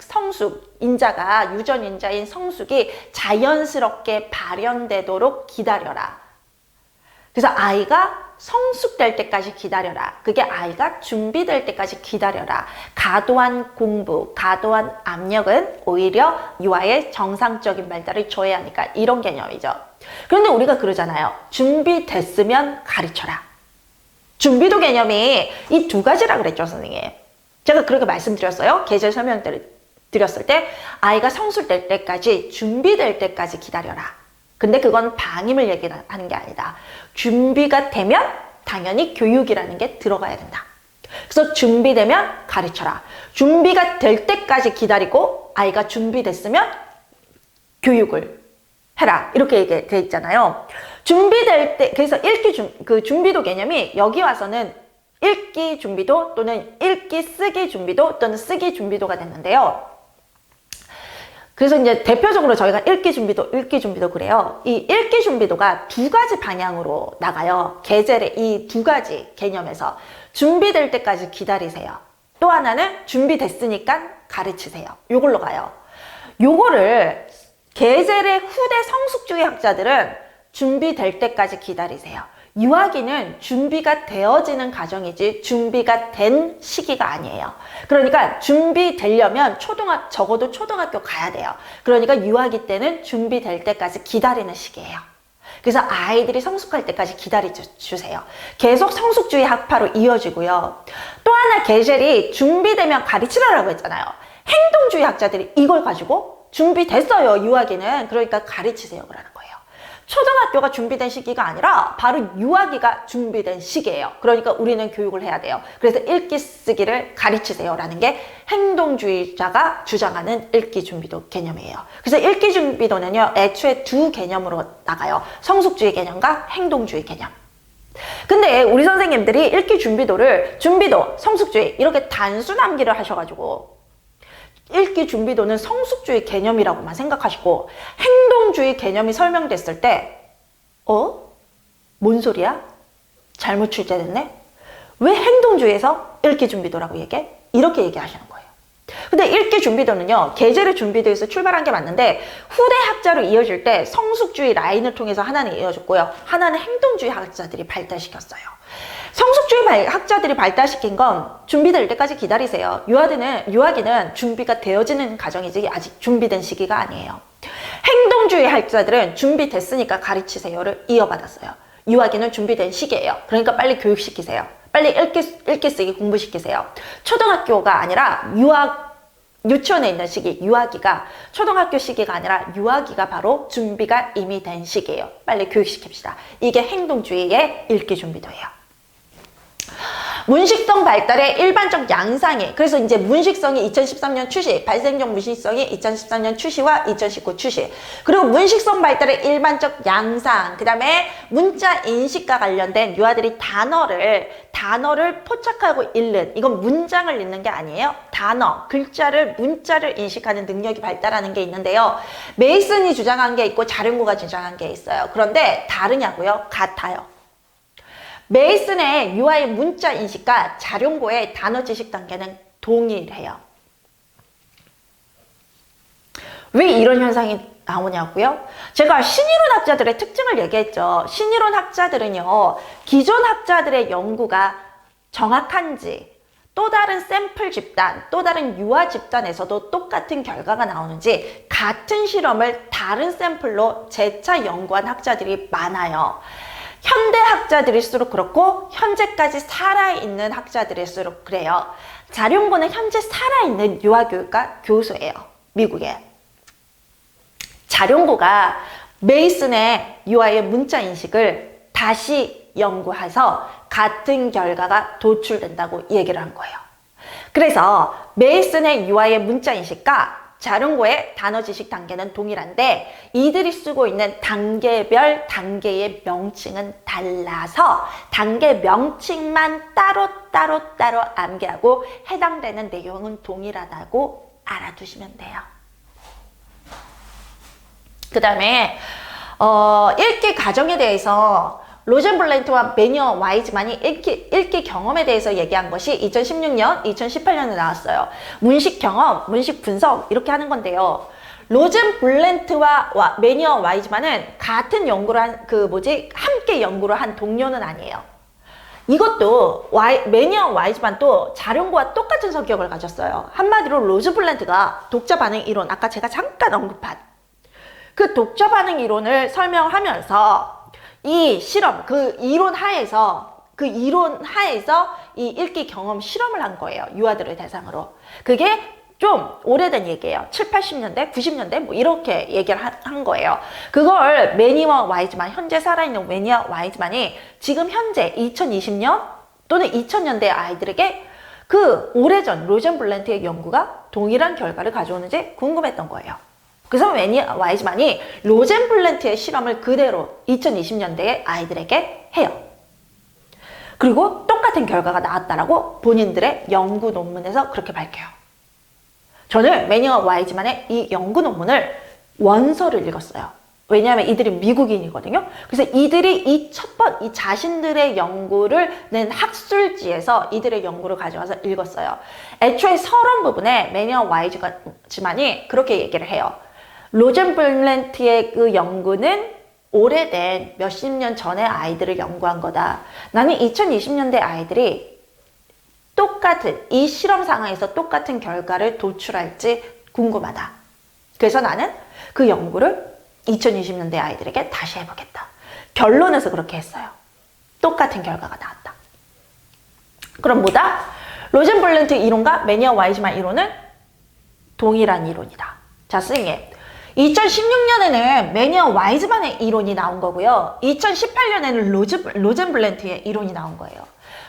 유전인자인 성숙이 자연스럽게 발현되도록 기다려라. 그래서 아이가 성숙될 때까지 기다려라. 그게 아이가 준비될 때까지 기다려라. 과도한 공부, 과도한 압력은 오히려 유아의 정상적인 발달을 저해하니까, 이런 개념이죠. 그런데 우리가 그러잖아요. 준비됐으면 가르쳐라. 준비도 개념이 이 두 가지라 그랬죠, 선생님. 제가 그렇게 말씀드렸어요. 계절 설명 드렸을 때 아이가 성숙될 때까지, 준비될 때까지 기다려라. 근데 그건 방임을 얘기하는 게 아니다. 준비가 되면 당연히 교육이라는 게 들어가야 된다. 그래서 준비되면 가르쳐라. 준비가 될 때까지 기다리고 아이가 준비됐으면 교육을 해라. 이렇게 얘기돼 있잖아요. 준비될 때, 그래서 준비도 개념이 여기 와서는 읽기 준비도 또는 읽기 쓰기 준비도 또는 쓰기 준비도가 됐는데요. 그래서 이제 대표적으로 저희가 읽기 준비도 그래요. 이 읽기 준비도가 두 가지 방향으로 나가요. 계절의 이 두 가지 개념에서 준비될 때까지 기다리세요. 또 하나는 준비됐으니까 가르치세요. 요걸로 가요. 요거를 계절의 후대 성숙주의 학자들은 준비될 때까지 기다리세요. 유아기는 준비가 되어지는 과정이지 준비가 된 시기가 아니에요. 그러니까 준비되려면 적어도 초등학교 가야 돼요. 그러니까 유아기 때는 준비될 때까지 기다리는 시기예요. 그래서 아이들이 성숙할 때까지 기다려주세요. 계속 성숙주의 학파로 이어지고요. 또 하나 계절이 준비되면 가르치라라고 했잖아요. 행동주의 학자들이 이걸 가지고 준비됐어요, 유아기는. 그러니까 가르치세요, 그러는 거예요. 초등학교가 준비된 시기가 아니라 바로 유아기가 준비된 시기예요. 그러니까 우리는 교육을 해야 돼요. 그래서 읽기 쓰기를 가르치세요 라는 게 행동주의자가 주장하는 읽기 준비도 개념이에요. 그래서 읽기 준비도는요, 애초에 두 개념으로 나가요. 성숙주의 개념과 행동주의 개념. 근데 우리 선생님들이 읽기 준비도, 성숙주의 이렇게 단순 암기를 하셔가지고 읽기 준비도는 성숙주의 개념이라고만 생각하시고, 행동주의 개념이 설명됐을 때 뭔 소리야? 잘못 출제됐네? 왜 행동주의에서 읽기 준비도라고 얘기해? 이렇게 얘기하시는 거예요. 근데 읽기 준비도는요, 계절의 준비도에서 출발한 게 맞는데 후대 학자로 이어질 때 성숙주의 라인을 통해서 하나는 이어졌고요, 하나는 행동주의 학자들이 발달시켰어요. 성숙주의 학자들이 발달시킨 건 준비될 때까지 기다리세요. 유아기는 준비가 되어지는 과정이지 아직 준비된 시기가 아니에요. 행동주의 학자들은 준비됐으니까 가르치세요를 이어받았어요. 유아기는 준비된 시기예요. 그러니까 빨리 교육시키세요. 빨리 읽기 쓰기 공부시키세요. 초등학교가 아니라 유치원에 있는 시기, 유아기가 초등학교 시기가 아니라 유아기가 바로 준비가 이미 된 시기예요. 빨리 교육시킵시다. 이게 행동주의의 읽기 준비도예요. 문식성 발달의 일반적 양상이, 그래서 이제 문식성이 2013년 출시, 발생적 문식성이 2013년 출시와 2019 출시, 그리고 문식성 발달의 일반적 양상, 그 다음에 문자 인식과 관련된 유아들이 단어를 포착하고 읽는, 이건 문장을 읽는 게 아니에요. 단어, 문자를 인식하는 능력이 발달하는 게 있는데요. 메이슨이 주장한 게 있고 자륜고가 주장한 게 있어요. 그런데 다르냐고요? 같아요. 메이슨의 유아의 문자 인식과 자륜고의 단어 지식 단계는 동일해요. 왜 이런 현상이 나오냐고요? 제가 신이론 학자들의 특징을 얘기했죠. 신이론 학자들은요, 기존 학자들의 연구가 정확한지, 또 다른 샘플 집단, 또 다른 유아 집단에서도 똑같은 결과가 나오는지 같은 실험을 다른 샘플로 재차 연구한 학자들이 많아요. 현대 학자들일수록 그렇고 현재까지 살아있는 학자들일수록 그래요. 자룡고는 현재 살아있는 유아교육과 교수예요. 미국에. 자룡고가 메이슨의 유아의 문자 인식을 다시 연구해서 같은 결과가 도출된다고 얘기를 한 거예요. 그래서 메이슨의 유아의 문자 인식과 자룡고의 단어 지식 단계는 동일한데 이들이 쓰고 있는 단계별 단계의 명칭은 달라서 단계 명칭만 따로 암기하고 해당되는 내용은 동일하다고 알아두시면 돼요. 그 다음에 읽기 과정에 대해서 로젠블렌트와 매니어 와이즈만이 읽기 경험에 대해서 얘기한 것이 2016년, 2018년에 나왔어요. 문식 경험, 문식 분석 이렇게 하는 건데요. 로젠블렌트와 매니어 와이즈만은 같은 연구를 함께 연구를 한 동료는 아니에요. 이것도 매니어 와이즈만도 자룡고와 똑같은 성격을 가졌어요. 한마디로 로젠블렌트가 독자 반응 이론, 아까 제가 잠깐 언급한 그 독자 반응 이론을 설명하면서 이 실험, 그 이론 하에서 이 읽기 경험 실험을 한 거예요. 유아들을 대상으로. 그게 좀 오래된 얘기예요. 7, 80년대, 90년대 뭐 이렇게 얘기를 한 거예요. 그걸 매니어 와이즈만, 현재 살아있는 매니어 와이즈만이 지금 현재 2020년 또는 2000년대 아이들에게 그 오래전 로젠블렌트의 연구가 동일한 결과를 가져오는지 궁금했던 거예요. 그래서 매니어 와이즈만이 로젠블렌트의 실험을 그대로 2020년대의 아이들에게 해요. 그리고 똑같은 결과가 나왔다라고 본인들의 연구 논문에서 그렇게 밝혀요. 저는 매니어 와이즈만의 이 연구 논문을 원서를 읽었어요. 왜냐하면 이들이 미국인이거든요. 그래서 이들이 이 자신들의 연구를 낸 학술지에서 이들의 연구를 가져와서 읽었어요. 애초에 서론 부분에 매니어 와이즈만이 그렇게 얘기를 해요. 로젠블렌트의 그 연구는 오래된 몇십 년 전의 아이들을 연구한 거다. 나는 2020년대 아이들이 똑같은 이 실험 상황에서 똑같은 결과를 도출할지 궁금하다. 그래서 나는 그 연구를 2020년대 아이들에게 다시 해보겠다. 결론에서 그렇게 했어요. 똑같은 결과가 나왔다. 그럼 뭐다? 로젠블렌트 이론과 매니어 와이즈만 이론은 동일한 이론이다. 자, 선생님. 2016년에는 매니어 와이즈만의 이론이 나온 거고요. 2018년에는 로젠블렌트의 이론이 나온 거예요.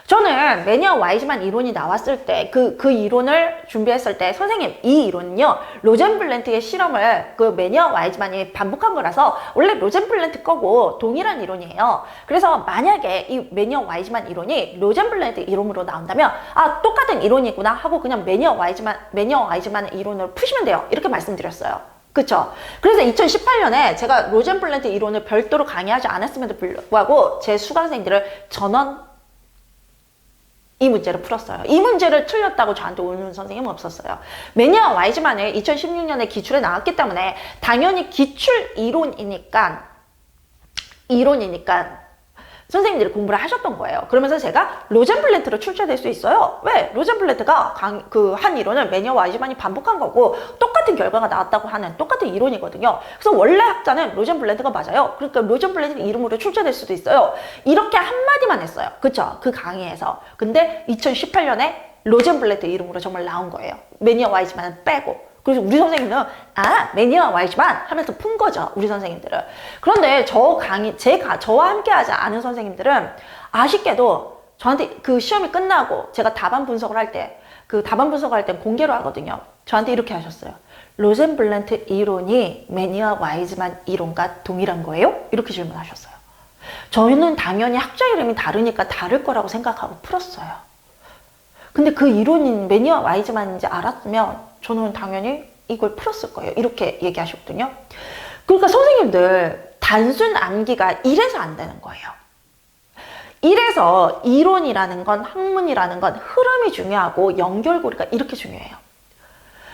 저는 매니어 와이즈만 이론이 나왔을 때 그 이론을 준비했을 때 선생님 이 이론은요 로젠블렌트의 실험을 그 매니어 와이즈만이 반복한 거라서 원래 로젠블렌트 거고 동일한 이론이에요. 그래서 만약에 이 매니어 와이즈만 이론이 로젠블렌트 이론으로 나온다면 아 똑같은 이론이구나 하고 그냥 매니어 와이즈만의 이론을 푸시면 돼요. 이렇게 말씀드렸어요. 그쵸? 그래서 2018년에 제가 로젠블렌트 이론을 별도로 강의하지 않았음에도 불구하고 제 수강생들을 전원 이 문제를 풀었어요. 이 문제를 틀렸다고 저한테 오는 선생님은 없었어요. 매니어 와이즈만을 2016년에 기출에 나왔기 때문에 당연히 기출 이론이니까 선생님들이 공부를 하셨던 거예요. 그러면서 제가 로젠블렌트로 출제될 수 있어요. 왜? 로젠블렌트가 한 이론을 매니어 와이즈만이 반복한 거고 똑같은 결과가 나왔다고 하는 똑같은 이론이거든요. 그래서 원래 학자는 로젠블렌트가 맞아요. 그러니까 로젠블렌트 이름으로 출제될 수도 있어요. 이렇게 한마디만 했어요. 그쵸? 그 강의에서. 근데 2018년에 로젠블렌트 이름으로 정말 나온 거예요. 매니어 와이즈만은 빼고. 그래서 우리 선생님은 매니어 와이즈만 하면서 푼 거죠. 우리 선생님들은. 그런데 저와 함께 하지 않은 선생님들은 아쉽게도 저한테 그 시험이 끝나고 제가 답안 분석을 할 때 공개로 하거든요. 저한테 이렇게 하셨어요. 로젠블렌트 이론이 매니어 와이즈만 이론과 동일한 거예요? 이렇게 질문하셨어요. 저는 당연히 학자 이름이 다르니까 다를 거라고 생각하고 풀었어요. 근데 그 이론인 매니어 와이즈만인지 알았으면 저는 당연히 이걸 풀었을 거예요. 이렇게 얘기하셨거든요. 그러니까 선생님들 단순 암기가 이래서 안 되는 거예요. 이래서 이론이라는 건 학문이라는 건 흐름이 중요하고 연결고리가 이렇게 중요해요.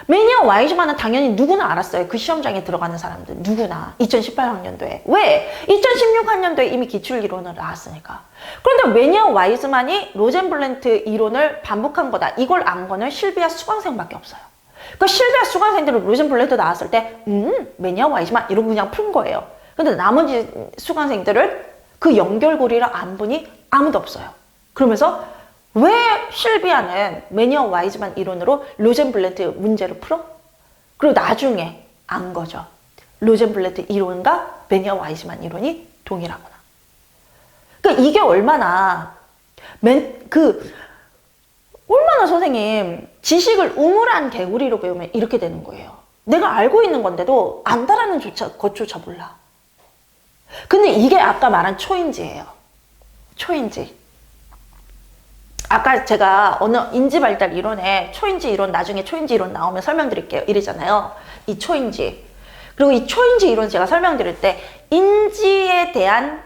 매니아 Y지만은 당연히 누구나 알았어요. 그 시험장에 들어가는 사람들 누구나 2018학년도에. 왜? 2016학년도에 이미 기출이론을 나왔으니까. 그런데 매니아 Y지만이 로젠블렌트 이론을 반복한 거다. 이걸 안 거는 실비아 수강생밖에 없어요. 그 실비아 수강생들은 로젠블렌트 나왔을 때 매니아 Y지만 이러고 그냥 푼 거예요. 근데 나머지 수강생들은 그 연결고리를 안 보니 아무도 없어요. 그러면서 왜 실비아는 매니아 Y지만 이론으로 로젠블렌트 문제를 풀어? 그리고 나중에 안 거죠. 로젠블렌트 이론과 매니아 Y지만 이론이 동일하구나. 그러니까 이게 얼마나 얼마나 선생님 지식을 우물한 개구리로 배우면 이렇게 되는 거예요. 내가 알고 있는 건데도 안다라는 것조차 몰라. 근데 이게 아까 말한 초인지예요. 초인지. 아까 제가 어느 인지발달 이론에 초인지 이론 나중에 초인지 이론 나오면 설명드릴게요. 이러잖아요. 이 초인지. 그리고 이 초인지 이론 제가 설명드릴 때 인지에 대한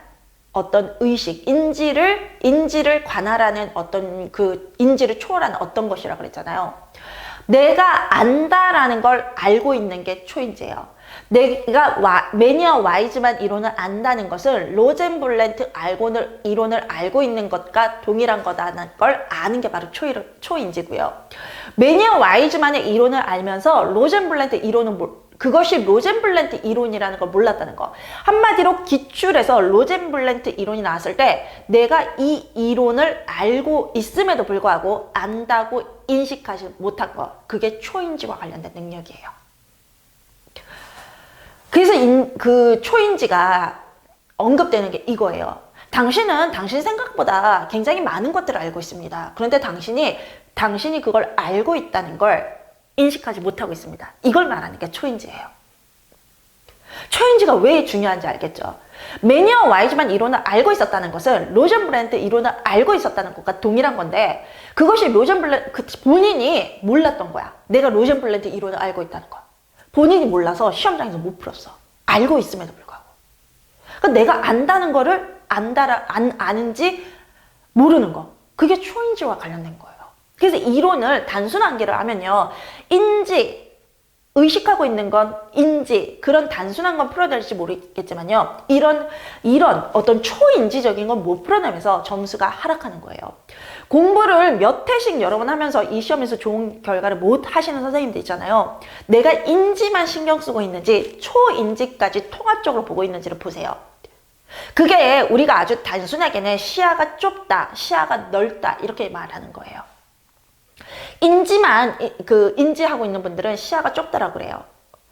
어떤 의식, 인지를 관할하는 어떤 그 인지를 초월하는 어떤 것이라 그랬잖아요. 내가 안다라는 걸 알고 있는 게 초인지예요. 내가 매니아 Y지만 이론을 안다는 것은 로젠블렌트 이론을 알고 있는 것과 동일한 거다는 걸 아는 게 바로 초인지고요. 매니아 Y지만의 이론을 알면서 로젠블렌트 이론은 그것이 로젠블렌트 이론이라는 걸 몰랐다는 거. 한마디로 기출에서 로젠블렌트 이론이 나왔을 때 내가 이 이론을 알고 있음에도 불구하고 안다고 인식하지 못한 거. 그게 초인지와 관련된 능력이에요. 그래서 그 초인지가 언급되는 게 이거예요. 당신은 당신 생각보다 굉장히 많은 것들을 알고 있습니다. 그런데 당신이 그걸 알고 있다는 걸 인식하지 못하고 있습니다. 이걸 말하는 게 초인지예요. 초인지가 왜 중요한지 알겠죠? 매니아 Y지만 이론을 알고 있었다는 것은 로젠블렌트 이론을 알고 있었다는 것과 동일한 건데 그것이 본인이 몰랐던 거야. 내가 로젠블렌트 이론을 알고 있다는 거. 본인이 몰라서 시험장에서 못 풀었어. 알고 있음에도 불구하고. 그러니까 내가 안다는 거를 아는지 모르는 거. 그게 초인지와 관련된 거예요. 그래서 이론을 단순 한계로 하면요. 의식하고 있는 건 인지, 그런 단순한 건 풀어낼지 모르겠지만요. 이런 어떤 초인지적인 건 못 풀어내면서 점수가 하락하는 거예요. 공부를 몇 회씩 여러 번 하면서 이 시험에서 좋은 결과를 못 하시는 선생님들 있잖아요. 내가 인지만 신경 쓰고 있는지 초인지까지 통합적으로 보고 있는지를 보세요. 그게 우리가 아주 단순하게는 시야가 좁다, 시야가 넓다 이렇게 말하는 거예요. 인지하고 있는 분들은 시야가 좁다라고 그래요.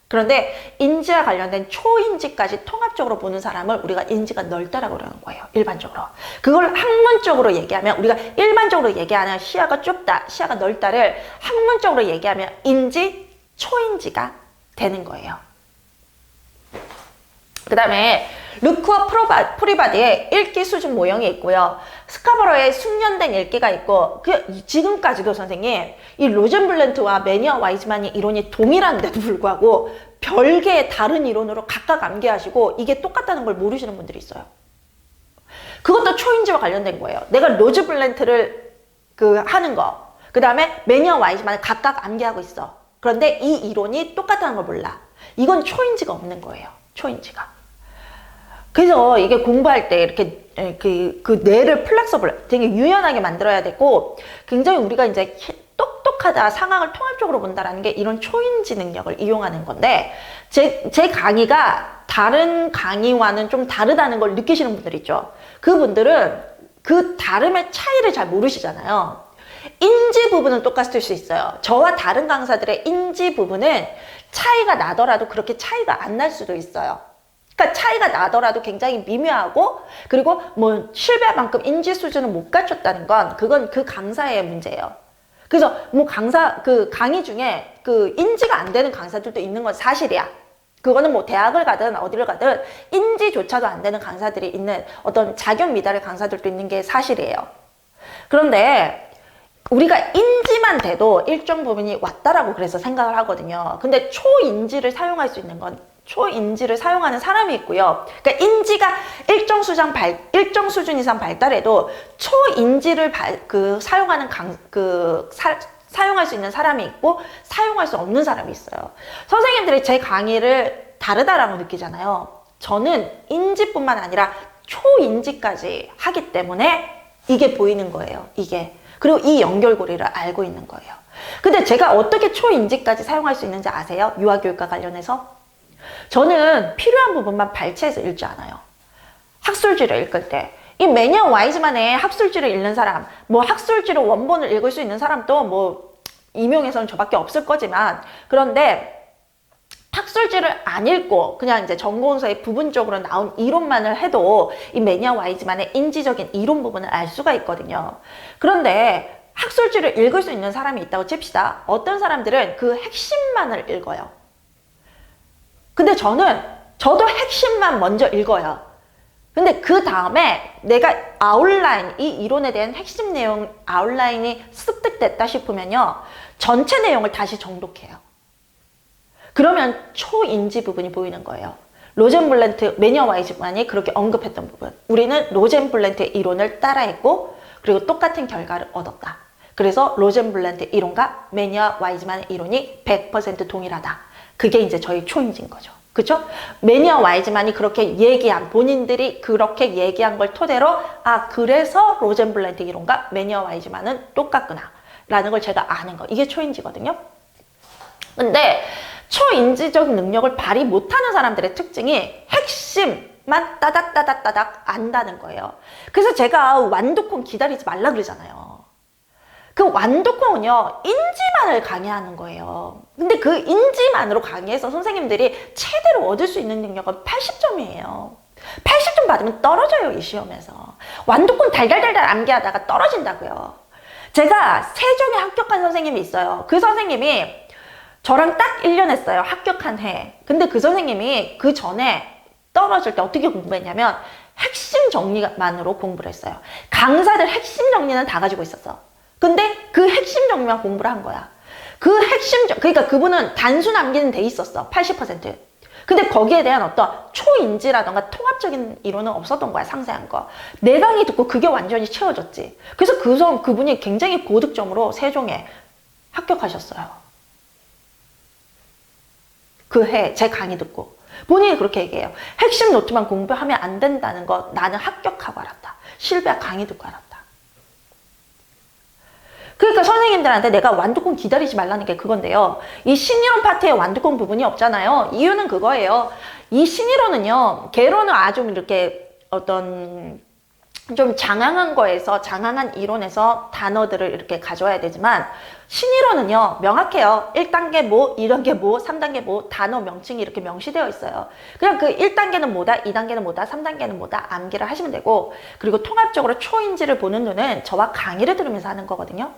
그런데 인지와 관련된 초인지까지 통합적으로 보는 사람을 우리가 인지가 넓다라고 그러는 거예요. 일반적으로. 그걸 학문적으로 얘기하면 우리가 일반적으로 얘기하는 시야가 좁다, 시야가 넓다를 학문적으로 얘기하면 초인지가 되는 거예요. 그 다음에 루크와 프리바디의 읽기 수준 모형이 있고요. 스카버러의 숙련된 읽기가 있고 지금까지도 선생님 이 로젠블렌트와 매니아 Y지만이 이론이 동일한데도 불구하고 별개의 다른 이론으로 각각 암기하시고 이게 똑같다는 걸 모르시는 분들이 있어요. 그것도 초인지와 관련된 거예요. 내가 로젠블렌트를 하는 거, 그 다음에 매니아 Y지만을 각각 암기하고 있어. 그런데 이 이론이 똑같다는 걸 몰라. 이건 초인지가 없는 거예요. 초인지가. 그래서 이게 공부할 때 이렇게 그 뇌를 플렉서블, 되게 유연하게 만들어야 되고 굉장히 우리가 이제 똑똑하다, 상황을 통합적으로 본다라는 게 이런 초인지 능력을 이용하는 건데 제 강의가 다른 강의와는 좀 다르다는 걸 느끼시는 분들 있죠. 그분들은 그 다름의 차이를 잘 모르시잖아요. 인지 부분은 똑같을 수 있어요. 저와 다른 강사들의 인지 부분은 차이가 나더라도 그렇게 차이가 안 날 수도 있어요. 그러니까 차이가 나더라도 굉장히 미묘하고 그리고 뭐 실비아만큼 인지 수준을 못 갖췄다는 건 그건 그 강사의 문제예요. 그래서 뭐 강의 중에 인지가 안 되는 강사들도 있는 건 사실이야. 그거는 뭐 대학을 가든 어디를 가든 인지조차도 안 되는 강사들이 있는 어떤 자격 미달의 강사들도 있는 게 사실이에요. 그런데 우리가 인지만 돼도 일정 부분이 왔다라고 그래서 생각을 하거든요. 근데 초인지를 사용할 수 있는 건 초인지를 사용하는 사람이 있고요. 그러니까 인지가 일정 수준 이상 발달해도 초인지를 사용하는 사용할 수 있는 사람이 있고 사용할 수 없는 사람이 있어요. 선생님들이 제 강의를 다르다라고 느끼잖아요. 저는 인지뿐만 아니라 초인지까지 하기 때문에 이게 보이는 거예요. 이게. 그리고 이 연결고리를 알고 있는 거예요. 근데 제가 어떻게 초인지까지 사용할 수 있는지 아세요? 유아교육과 관련해서? 저는 필요한 부분만 발췌해서 읽지 않아요. 학술지를 읽을 때. 이 매니아 와이즈만의 학술지를 읽는 사람, 뭐 학술지를 원본을 읽을 수 있는 사람도 뭐 임용에서는 저밖에 없을 거지만, 그런데 학술지를 안 읽고 그냥 이제 전공서에 부분적으로 나온 이론만을 해도 이 매니아 와이즈만의 인지적인 이론 부분을 알 수가 있거든요. 그런데 학술지를 읽을 수 있는 사람이 있다고 칩시다. 어떤 사람들은 그 핵심만을 읽어요. 근데 저도 핵심만 먼저 읽어요. 근데 그 다음에 내가 아웃라인, 이 이론에 대한 핵심 내용 아웃라인이 습득됐다 싶으면요, 전체 내용을 다시 정독해요. 그러면 초인지 부분이 보이는 거예요. 로젠블렌트, 매니아 와이즈만이 그렇게 언급했던 부분. 우리는 로젠블렌트의 이론을 따라했고, 그리고 똑같은 결과를 얻었다. 그래서 로젠블렌트 이론과 매니아 와이즈만의 이론이 100% 동일하다. 그게 이제 저희 초인지인 거죠. 그쵸? 매니아 와이즈만이 그렇게 얘기한, 본인들이 그렇게 얘기한 걸 토대로, 아, 그래서 로젠블렌트 이론과 매니아 와이즈만은 똑같구나 라는 걸 제가 아는 거. 이게 초인지거든요. 근데 초인지적 능력을 발휘 못하는 사람들의 특징이 핵심만 따닥따닥따닥 안다는 거예요. 그래서 제가 완두콩 기다리지 말라 그러잖아요. 그 완두콩은요, 인지만을 강의하는 거예요. 근데 그 인지만으로 강의해서 선생님들이 최대로 얻을 수 있는 능력은 80점이에요. 80점 받으면 떨어져요, 이 시험에서. 완두콩 달달달달 암기하다가 떨어진다고요. 제가 세종에 합격한 선생님이 있어요. 그 선생님이 저랑 딱 1년 했어요. 합격한 해. 근데 그 선생님이 그 전에 떨어질 때 어떻게 공부했냐면 핵심 정리만으로 공부를 했어요. 강사들 핵심 정리는 다 가지고 있었어. 근데 그 핵심 정리만 공부를 한 거야. 그 핵심, 그러니까 그분은 단순 암기는 돼 있었어. 80%. 근데 거기에 대한 어떤 초인지라던가 통합적인 이론은 없었던 거야. 상세한 거. 내 강의 듣고 그게 완전히 채워졌지. 그래서 그분이 굉장히 고득점으로 세종에 합격하셨어요. 그 해 제 강의 듣고 본인이 그렇게 얘기해요. 핵심 노트만 공부하면 안 된다는 거 나는 합격하고 알았다. 실비아 강의 듣고 알았다. 그러니까 선생님들한테 내가 완두콩 기다리지 말라는 게 그건데요. 이 신이론 파트에 완두콩 부분이 없잖아요. 이유는 그거예요. 이 신이론은요, 개론은 아주 이렇게 어떤 좀 장황한 거에서, 장황한 이론에서 단어들을 이렇게 가져와야 되지만, 신이론은요, 명확해요. 1단계 뭐, 2단계 뭐, 3단계 뭐, 단어 명칭이 이렇게 명시되어 있어요. 그냥 그 1단계는 뭐다, 2단계는 뭐다, 3단계는 뭐다, 암기를 하시면 되고, 그리고 통합적으로 초인지를 보는 눈은 저와 강의를 들으면서 하는 거거든요.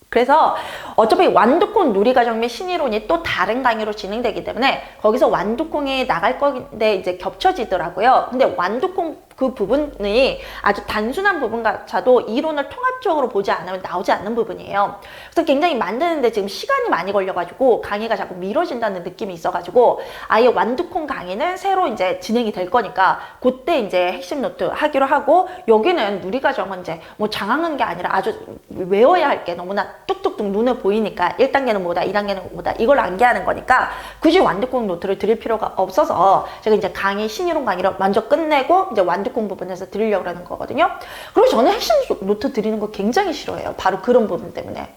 그래서 어차피 완두콩 누리과정 및 신이론이 또 다른 강의로 진행되기 때문에 거기서 완두콩이 나갈 건데 이제 겹쳐지더라고요. 근데 완두콩 그 부분이 아주 단순한 부분 같아도 이론을 통합적으로 보지 않으면 나오지 않는 부분이에요. 그래서 굉장히 만드는데 지금 시간이 많이 걸려가지고 강의가 자꾸 미뤄진다는 느낌이 있어가지고 아예 완두콩 강의는 새로 이제 진행이 될 거니까 그때 이제 핵심 노트 하기로 하고, 여기는 누리과정은 이제 뭐 장황한 게 아니라 아주 외워야 할 게 너무나 뚝뚝뚝 눈에 보이니까 1단계는 뭐다, 2단계는 뭐다, 이걸 암기하는 거니까 굳이 완두콩 노트를 드릴 필요가 없어서 제가 이제 강의, 신이론 강의를 먼저 끝내고 이제 완두콩 부분에서 드리려고 하는 거거든요. 그리고 저는 핵심 노트 드리는 거 굉장히 싫어해요. 바로 그런 부분 때문에.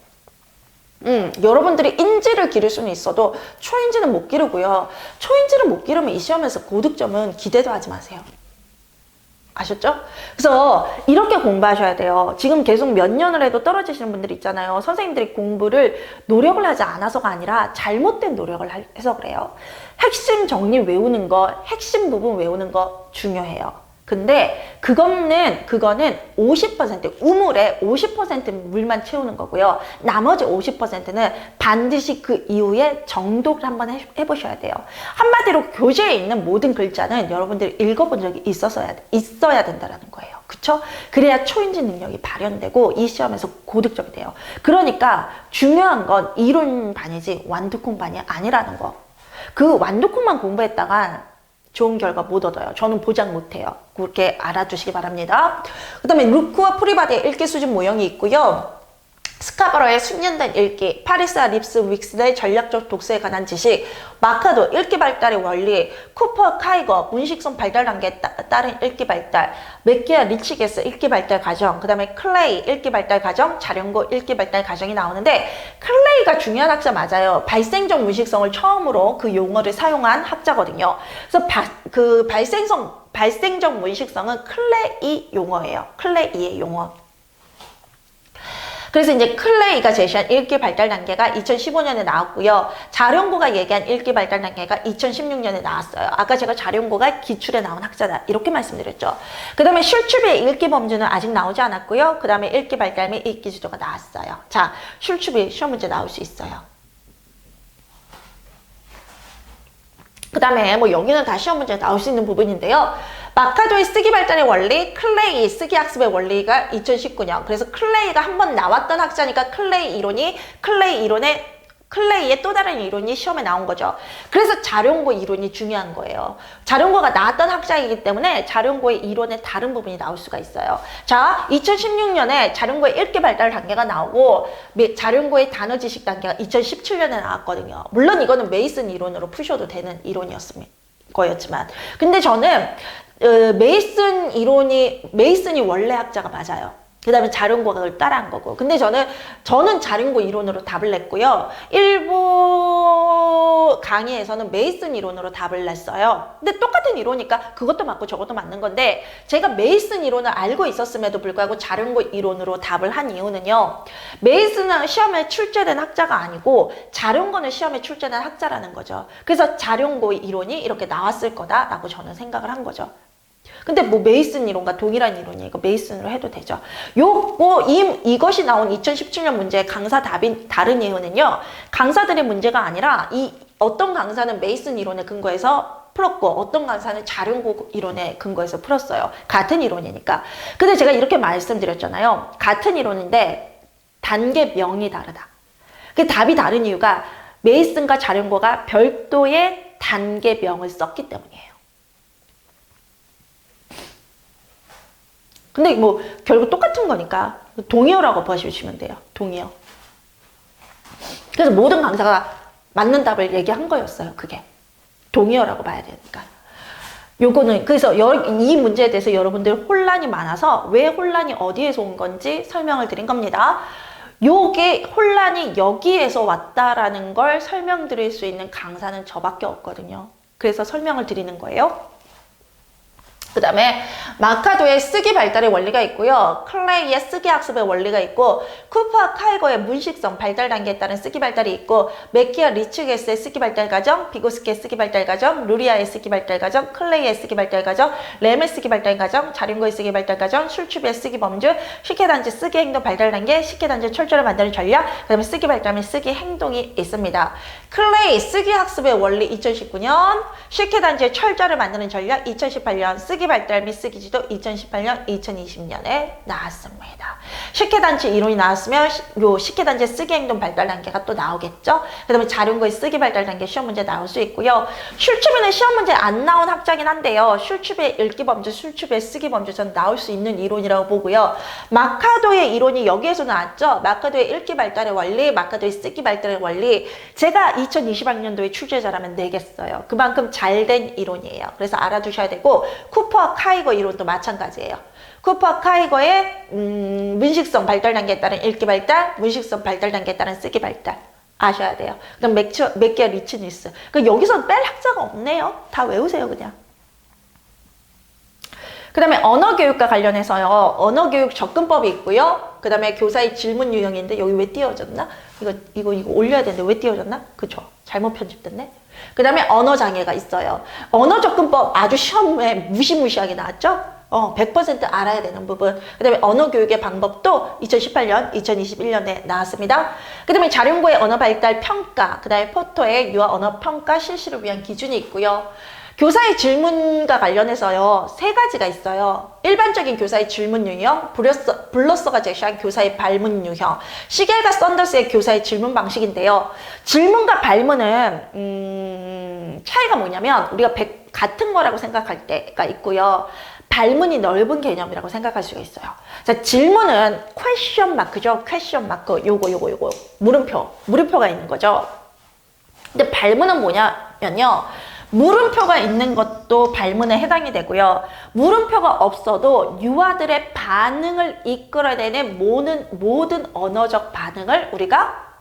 여러분들이 인지를 기를 수는 있어도 초인지는 못 기르고요. 초인지를 못 기르면 이 시험에서 고득점은 기대도 하지 마세요. 아셨죠? 그래서 이렇게 공부하셔야 돼요. 지금 계속 몇 년을 해도 떨어지시는 분들이 있잖아요. 선생님들이 공부를 노력을 하지 않아서가 아니라 잘못된 노력을 해서 그래요. 핵심 정리 외우는 거, 핵심 부분 외우는 거 중요해요. 근데 그거는 50% 우물에 50% 물만 채우는 거고요. 나머지 50%는 반드시 그 이후에 정독을 한번 해보셔야 돼요. 한마디로 교재에 있는 모든 글자는 여러분들이 읽어본 적이 있어야 된다는 거예요. 그쵸? 그래야 초인지 능력이 발현되고 이 시험에서 고득점이 돼요. 그러니까 중요한 건 이론반이지 완두콩반이 아니라는 거. 그 완두콩만 공부했다가 좋은 결과 못 얻어요. 저는 보장 못해요. 그렇게 알아두시기 바랍니다. 그 다음에 루크와 프리바디의 읽기 수준 모형이 있고요. 스카바로의 숙련된 읽기, 파리스와 립스 윅스의 전략적 독서에 관한 지식, 마카도 읽기 발달의 원리, 쿠퍼 카이거 문식성 발달 단계에 따른 읽기 발달, 맥기와 리치게스 읽기 발달 과정, 그 다음에 클레이 읽기 발달 과정, 자령고 읽기 발달 과정이 나오는데 클레이가 중요한 학자 맞아요. 발생적 문식성을 처음으로 그 용어를 사용한 학자거든요. 그래서 그 발생적 문식성은 클레이 용어예요. 클레이의 용어. 그래서 이제 클레이가 제시한 읽기 발달 단계가 2015년에 나왔고요. 자령고가 얘기한 읽기 발달 단계가 2016년에 나왔어요. 아까 제가 자령고가 기출에 나온 학자다 이렇게 말씀드렸죠. 그 다음에 슐츠비의 읽기 범주는 아직 나오지 않았고요. 그 다음에 읽기 발달 및 읽기 지도가 나왔어요. 자, 슐츠비 시험 문제 나올 수 있어요. 그 다음에 뭐 여기는 다 시험 문제 나올 수 있는 부분인데요. 마카도의 쓰기 발달의 원리, 클레이 쓰기 학습의 원리가 2019년. 그래서 클레이가 한번 나왔던 학자니까 클레이의 또 다른 이론이 시험에 나온 거죠. 그래서 자령고 이론이 중요한 거예요. 자령고가 나왔던 학자이기 때문에 자령고의 이론의 다른 부분이 나올 수가 있어요. 자, 2016년에 자령고의 읽기 발달 단계가 나오고 자령고의 단어 지식 단계가 2017년에 나왔거든요. 물론 이거는 메이슨 이론으로 푸셔도 되는 거였지만 근데 저는 메이슨이 원래 학자가 맞아요. 그 다음에 자령고가 그걸 따라한 거고. 근데 저는 자령고 이론으로 답을 냈고요. 일부 강의에서는 메이슨 이론으로 답을 냈어요. 근데 똑같은 이론이니까 그것도 맞고 저것도 맞는 건데 제가 메이슨 이론을 알고 있었음에도 불구하고 자령고 이론으로 답을 한 이유는요. 메이슨은 시험에 출제된 학자가 아니고 자령고는 시험에 출제된 학자라는 거죠. 그래서 자령고 이론이 이렇게 나왔을 거다라고 저는 생각을 한 거죠. 근데 뭐 메이슨 이론과 동일한 이론이니까 메이슨으로 해도 되죠. 이것이 나온 2017년 문제의 강사 답이 다른 이유는요. 강사들의 문제가 아니라 어떤 강사는 메이슨 이론에 근거해서 풀었고 어떤 강사는 자령고 이론에 근거해서 풀었어요. 같은 이론이니까. 근데 제가 이렇게 말씀드렸잖아요. 같은 이론인데 단계명이 다르다. 그 답이 다른 이유가 메이슨과 자령고가 별도의 단계명을 썼기 때문이에요. 근데 뭐 결국 똑같은 거니까 동의어라고 보시면 돼요. 동의어. 그래서 모든 강사가 맞는 답을 얘기한 거였어요. 그게. 동의어라고 봐야 되니까. 요거는 그래서 이 문제에 대해서 여러분들 혼란이 많아서 왜 혼란이 어디에서 온 건지 설명을 드린 겁니다. 요게 혼란이 여기에서 왔다라는 걸 설명드릴 수 있는 강사는 저밖에 없거든요. 그래서 설명을 드리는 거예요. 그 다음에 마카도의 쓰기 발달의 원리가 있고요. 클레이의 쓰기 학습의 원리가 있고 쿠퍼와 카이거의 문식성 발달 단계에 따른 쓰기 발달이 있고 맥키와 리츠게스의 쓰기 발달 과정, 비고스키의 쓰기 발달 과정, 루리아의 쓰기 발달 과정, 클레이의 쓰기 발달 과정, 램의 쓰기 발달 과정, 자령고의 쓰기 발달 과정, 슐츠비의 쓰기 범주, 식혜단지 쓰기 행동 발달 단계, 식혜단지 철저를 만드는 전략, 그 다음에 쓰기 발달 및 쓰기 행동이 있습니다. 클레이 쓰기 학습의 원리 2019년, 식혜단지의 철저를 만드는 전략 2018년, 쓰기 발달 및 쓰기 지도 2018년, 2020년에 나왔습니다. 식혜단지 이론이 나왔으면 요 식혜단지 쓰기 행동 발달 단계가 또 나오겠죠. 그 다음에 자령고의 쓰기 발달 단계 시험 문제 나올 수 있고요. 슐츠비는 시험 문제 안 나온 학자긴 한데요. 슐츠비의 읽기 범주, 슐츠비의 쓰기 범주 전 나올 수 있는 이론이라고 보고요. 마카도의 이론이 여기에서 나왔죠. 마카도의 읽기 발달의 원리, 마카도의 쓰기 발달의 원리. 제가 2020학년도에 출제자라면 내겠어요. 그만큼 잘된 이론이에요. 그래서 알아두셔야 되고 쿠퍼와 카이거 이론도 마찬가지예요. 쿠퍼와 카이거의 문식성 발달 단계에 따른 읽기 발달, 문식성 발달 단계에 따른 쓰기 발달 아셔야 돼요. 그럼 맥키와 리치니스. 여기서 뺄 학자가 없네요. 다 외우세요 그냥. 그 다음에 언어교육과 관련해서요. 언어교육 접근법이 있고요. 그 다음에 교사의 질문 유형인데 여기 왜 띄워졌나? 이거 올려야 되는데 왜 띄워졌나? 그쵸? 잘못 편집됐네. 그 다음에 언어장애가 있어요. 언어접근법 아주 시험에 무시무시하게 나왔죠? 100% 알아야 되는 부분. 그 다음에 언어교육의 방법도 2018년, 2021년에 나왔습니다. 그 다음에 자령고의 언어발달 평가, 그 다음에 포토의 유아 언어평가 실시를 위한 기준이 있고요. 교사의 질문과 관련해서요, 3가지가 있어요. 일반적인 교사의 질문 유형, 블러서가 제시한 교사의 발문 유형, 시겔과 썬더스의 교사의 질문 방식인데요. 질문과 발문은 차이가 뭐냐면 우리가 같은 거라고 생각할 때가 있고요. 발문이 넓은 개념이라고 생각할 수가 있어요. 자, 질문은 퀘스천 마크죠. 퀘스천 마크. 요거. 물음표가 있는 거죠. 근데 발문은 뭐냐면요. 물음표가 있는 것도 발문에 해당이 되고요. 물음표가 없어도 유아들의 반응을 이끌어내는 모든 언어적 반응을 우리가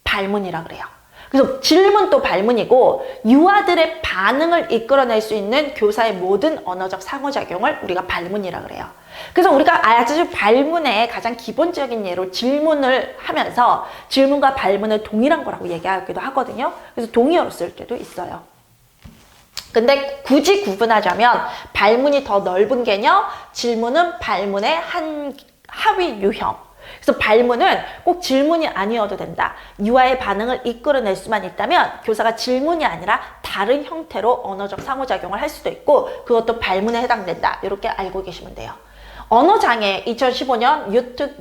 발문이라 그래요. 그래서 질문도 발문이고 유아들의 반응을 이끌어낼 수 있는 교사의 모든 언어적 상호작용을 우리가 발문이라 그래요. 그래서 우리가 아주 발문의 가장 기본적인 예로 질문을 하면서 질문과 발문을 동일한 거라고 얘기하기도 하거든요. 그래서 동의어로 쓸 때도 있어요. 근데 굳이 구분하자면 발문이 더 넓은 개념, 질문은 발문의 한 하위 유형. 그래서 발문은 꼭 질문이 아니어도 된다. 유아의 반응을 이끌어낼 수만 있다면 교사가 질문이 아니라 다른 형태로 언어적 상호작용을 할 수도 있고 그것도 발문에 해당된다. 이렇게 알고 계시면 돼요. 언어장애 2015년 유특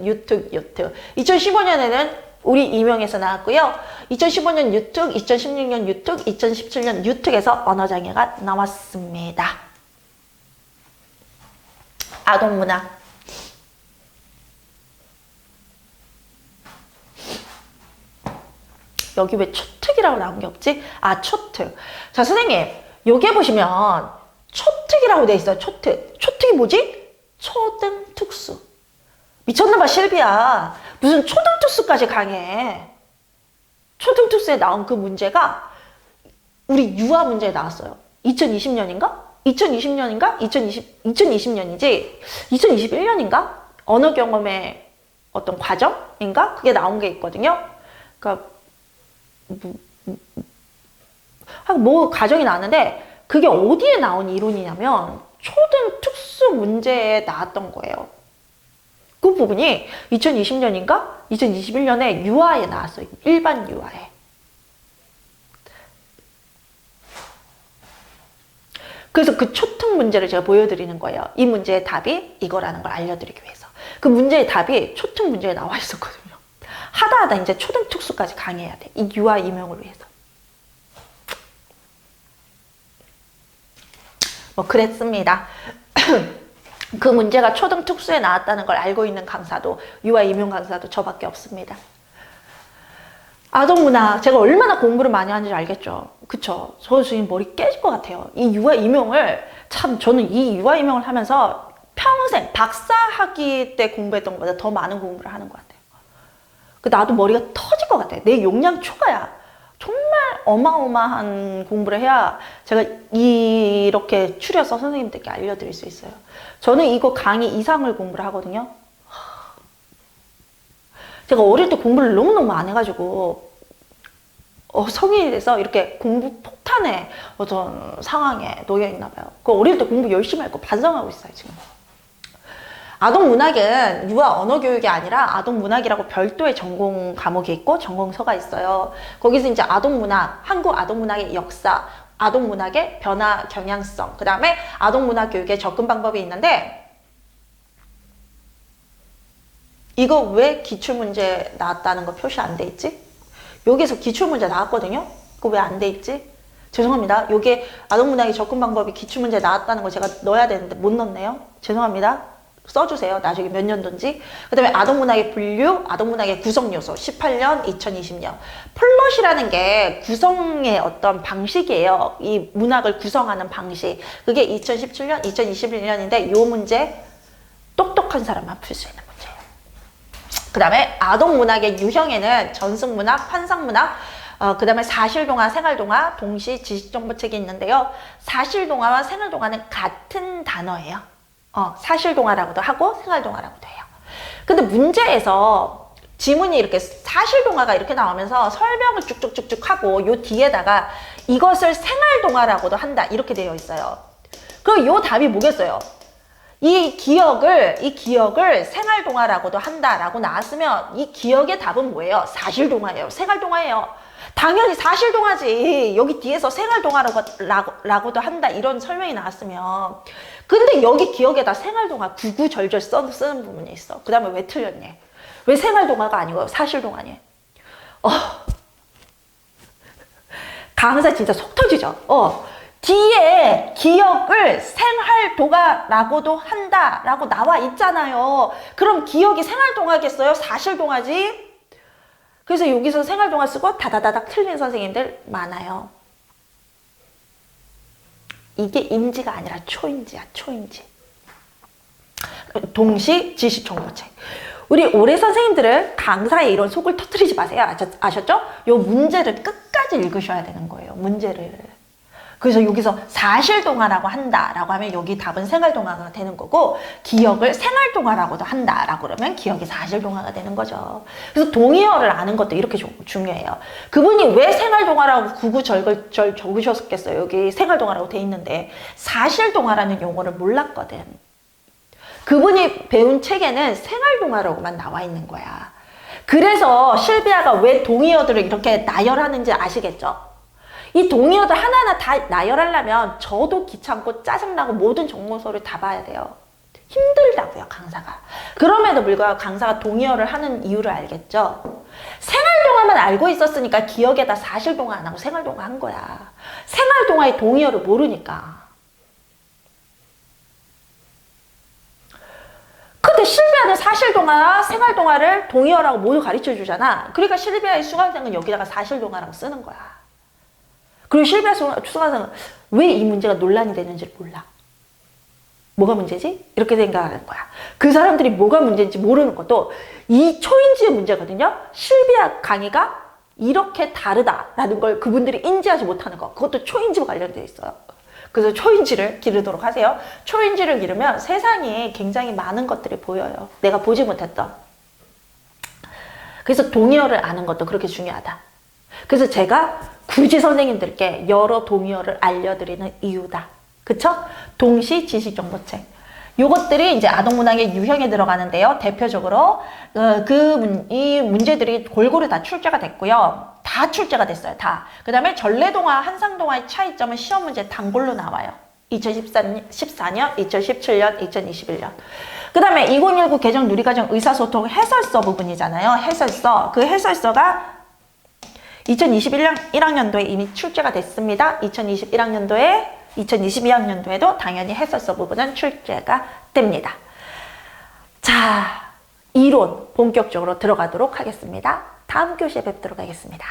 2015년에는 우리 임용에서 나왔고요. 2015년 유특, 2016년 유특, 2017년 유특에서 언어장애가 나왔습니다. 아동문학. 여기 왜 초특이라고 나온 게 없지? 아, 초특. 자, 선생님. 여기에 보시면 초특이라고 돼 있어요. 초특. 초특이 뭐지? 초등특수. 미쳤나봐, 실비야. 무슨 초등특수까지 강해. 초등특수에 나온 그 문제가 우리 유아 문제에 나왔어요. 2020년인가? 2020년이지? 2021년인가? 언어 경험의 어떤 과정인가? 그게 나온 게 있거든요. 그러니까 뭐 과정이 나왔는데 그게 어디에 나온 이론이냐면 초등특수 문제에 나왔던 거예요. 그 부분이 2020년인가? 2021년에 유아에 나왔어요. 일반 유아에. 그래서 그 초특 문제를 제가 보여드리는 거예요. 이 문제의 답이 이거라는 걸 알려드리기 위해서. 그 문제의 답이 초특 문제에 나와 있었거든요. 하다 이제 초등특수까지 강해야 돼. 이 유아 임용을 위해서. 뭐 그랬습니다. 그 문제가 초등특수에 나왔다는 걸 알고 있는 강사도 유아 임용 강사도 저밖에 없습니다. 아동문학 제가 얼마나 공부를 많이 하는지 알겠죠? 그쵸? 저 지금 머리 깨질 것 같아요. 이 유아 임용을 참 저는 이 유아 임용을 하면서 평생 박사학위 때 공부했던 것보다 더 많은 공부를 하는 것 같아요. 나도 머리가 터질 것 같아. 내 용량 초과야. 정말 어마어마한 공부를 해야 제가 이렇게 추려서 선생님들께 알려드릴 수 있어요. 저는 이거 강의 이상을 공부를 하거든요. 제가 어릴 때 공부를 너무너무 안 해가지고 성인이 돼서 이렇게 공부 폭탄의 어떤 상황에 놓여있나 봐요. 어릴 때 공부 열심히 할 거 반성하고 있어요, 지금. 아동문학은 유아 언어교육이 아니라 아동문학이라고 별도의 전공 과목이 있고 전공서가 있어요. 거기서 이제 아동문학, 한국 아동문학의 역사, 아동문학의 변화 경향성, 그 다음에 아동문학 교육의 접근 방법이 있는데 이거 왜 기출문제 나왔다는 거 표시 안 돼 있지? 여기서 기출문제 나왔거든요? 그거 왜 안 돼 있지? 죄송합니다. 여기에 아동문학의 접근 방법이 기출문제 나왔다는 거 제가 넣어야 되는데 못 넣네요. 죄송합니다. 써주세요. 나중에 몇 년도인지. 그 다음에 아동문학의 분류, 아동문학의 구성요소 18년, 2020년. 플롯이라는 게 구성의 어떤 방식이에요. 이 문학을 구성하는 방식. 그게 2017년, 2021년인데 이 문제 똑똑한 사람만 풀 수 있는 문제예요. 그 다음에 아동문학의 유형에는 전승문학, 환상문학, 그 다음에 사실동화, 생활동화, 동시 지식정보책이 있는데요. 사실동화와 생활동화는 같은 단어예요. 사실동화라고도 하고 생활동화라고도 해요. 근데 문제에서 지문이 이렇게 사실동화가 이렇게 나오면서 설명을 쭉쭉쭉쭉 하고 요 뒤에다가 이것을 생활동화라고도 한다 이렇게 되어 있어요. 그럼 요 답이 뭐겠어요? 이 기억을 생활동화라고도 한다라고 나왔으면 이 기억의 답은 뭐예요? 사실동화예요. 생활동화예요. 당연히 사실동화지. 여기 뒤에서 생활동화라고도 한다 이런 설명이 나왔으면 근데 여기 기억에다 생활동화 구구절절 쓰는 부분이 있어. 그 다음에 왜 틀렸니? 왜 생활동화가 아니고 사실동화니? 강사 진짜 속 터지죠? 뒤에 기억을 생활동화라고도 한다라고 나와 있잖아요. 그럼 기억이 생활동화겠어요? 사실동화지? 그래서 여기서 생활동화 쓰고 다다다닥 틀린 선생님들 많아요. 이게 인지가 아니라 초인지야, 초인지. 동시 지식정보책. 우리 올해 선생님들은 강사에 이런 속을 터뜨리지 마세요. 아셨죠? 요 문제를 끝까지 읽으셔야 되는 거예요. 문제를. 그래서 여기서 사실동화라고 한다라고 하면 여기 답은 생활동화가 되는 거고, 기억을 생활동화라고도 한다라고 그러면 기억이 사실동화가 되는 거죠. 그래서 동의어를 아는 것도 이렇게 중요해요. 그분이 왜 생활동화라고 구구절절 적으셨겠어요? 여기 생활동화라고 돼 있는데 사실동화라는 용어를 몰랐거든. 그분이 배운 책에는 생활동화라고만 나와 있는 거야. 그래서 실비아가 왜 동의어들을 이렇게 나열하는지 아시겠죠? 이 동의어들 하나하나 다 나열하려면 저도 귀찮고 짜증나고 모든 정보서를 다 봐야 돼요. 힘들다고요, 강사가. 그럼에도 불구하고 강사가 동의어를 하는 이유를 알겠죠? 생활동화만 알고 있었으니까 기억에다 사실동화 안 하고 생활동화 한 거야. 생활동화의 동의어를 모르니까. 근데 실비아는 사실동화나 생활동화를 동의어라고 모두 가르쳐 주잖아. 그러니까 실비아의 수강생은 여기다가 사실동화라고 쓰는 거야. 그리고 실비아 수강생은 왜 이 문제가 논란이 되는지를 몰라. 뭐가 문제지? 이렇게 생각하는 거야. 그 사람들이 뭐가 문제인지 모르는 것도 이 초인지의 문제거든요. 실비아 강의가 이렇게 다르다라는 걸 그분들이 인지하지 못하는 거. 그것도 초인지와 관련되어 있어요. 그래서 초인지를 기르도록 하세요. 초인지를 기르면 세상에 굉장히 많은 것들이 보여요. 내가 보지 못했던. 그래서 동의어를 아는 것도 그렇게 중요하다. 그래서 제가 굳이 선생님들께 여러 동의어를 알려드리는 이유다. 그쵸? 동시 지식정보책. 요것들이 이제 아동문항의 유형에 들어가는데요. 대표적으로 이 문제들이 골고루 다 출제가 됐고요. 다 출제가 됐어요. 다. 그 다음에 전래동화, 한상동화의 차이점은 시험 문제 단골로 나와요. 2014년, 2017년, 2021년. 그 다음에 2019 개정 누리과정 의사소통 해설서 부분이잖아요. 해설서. 그 해설서가 2021년 1학년도에 이미 출제가 됐습니다. 2022학년도에도 당연히 해설서 부분은 출제가 됩니다. 자, 이론 본격적으로 들어가도록 하겠습니다. 다음 교시에 뵙도록 하겠습니다.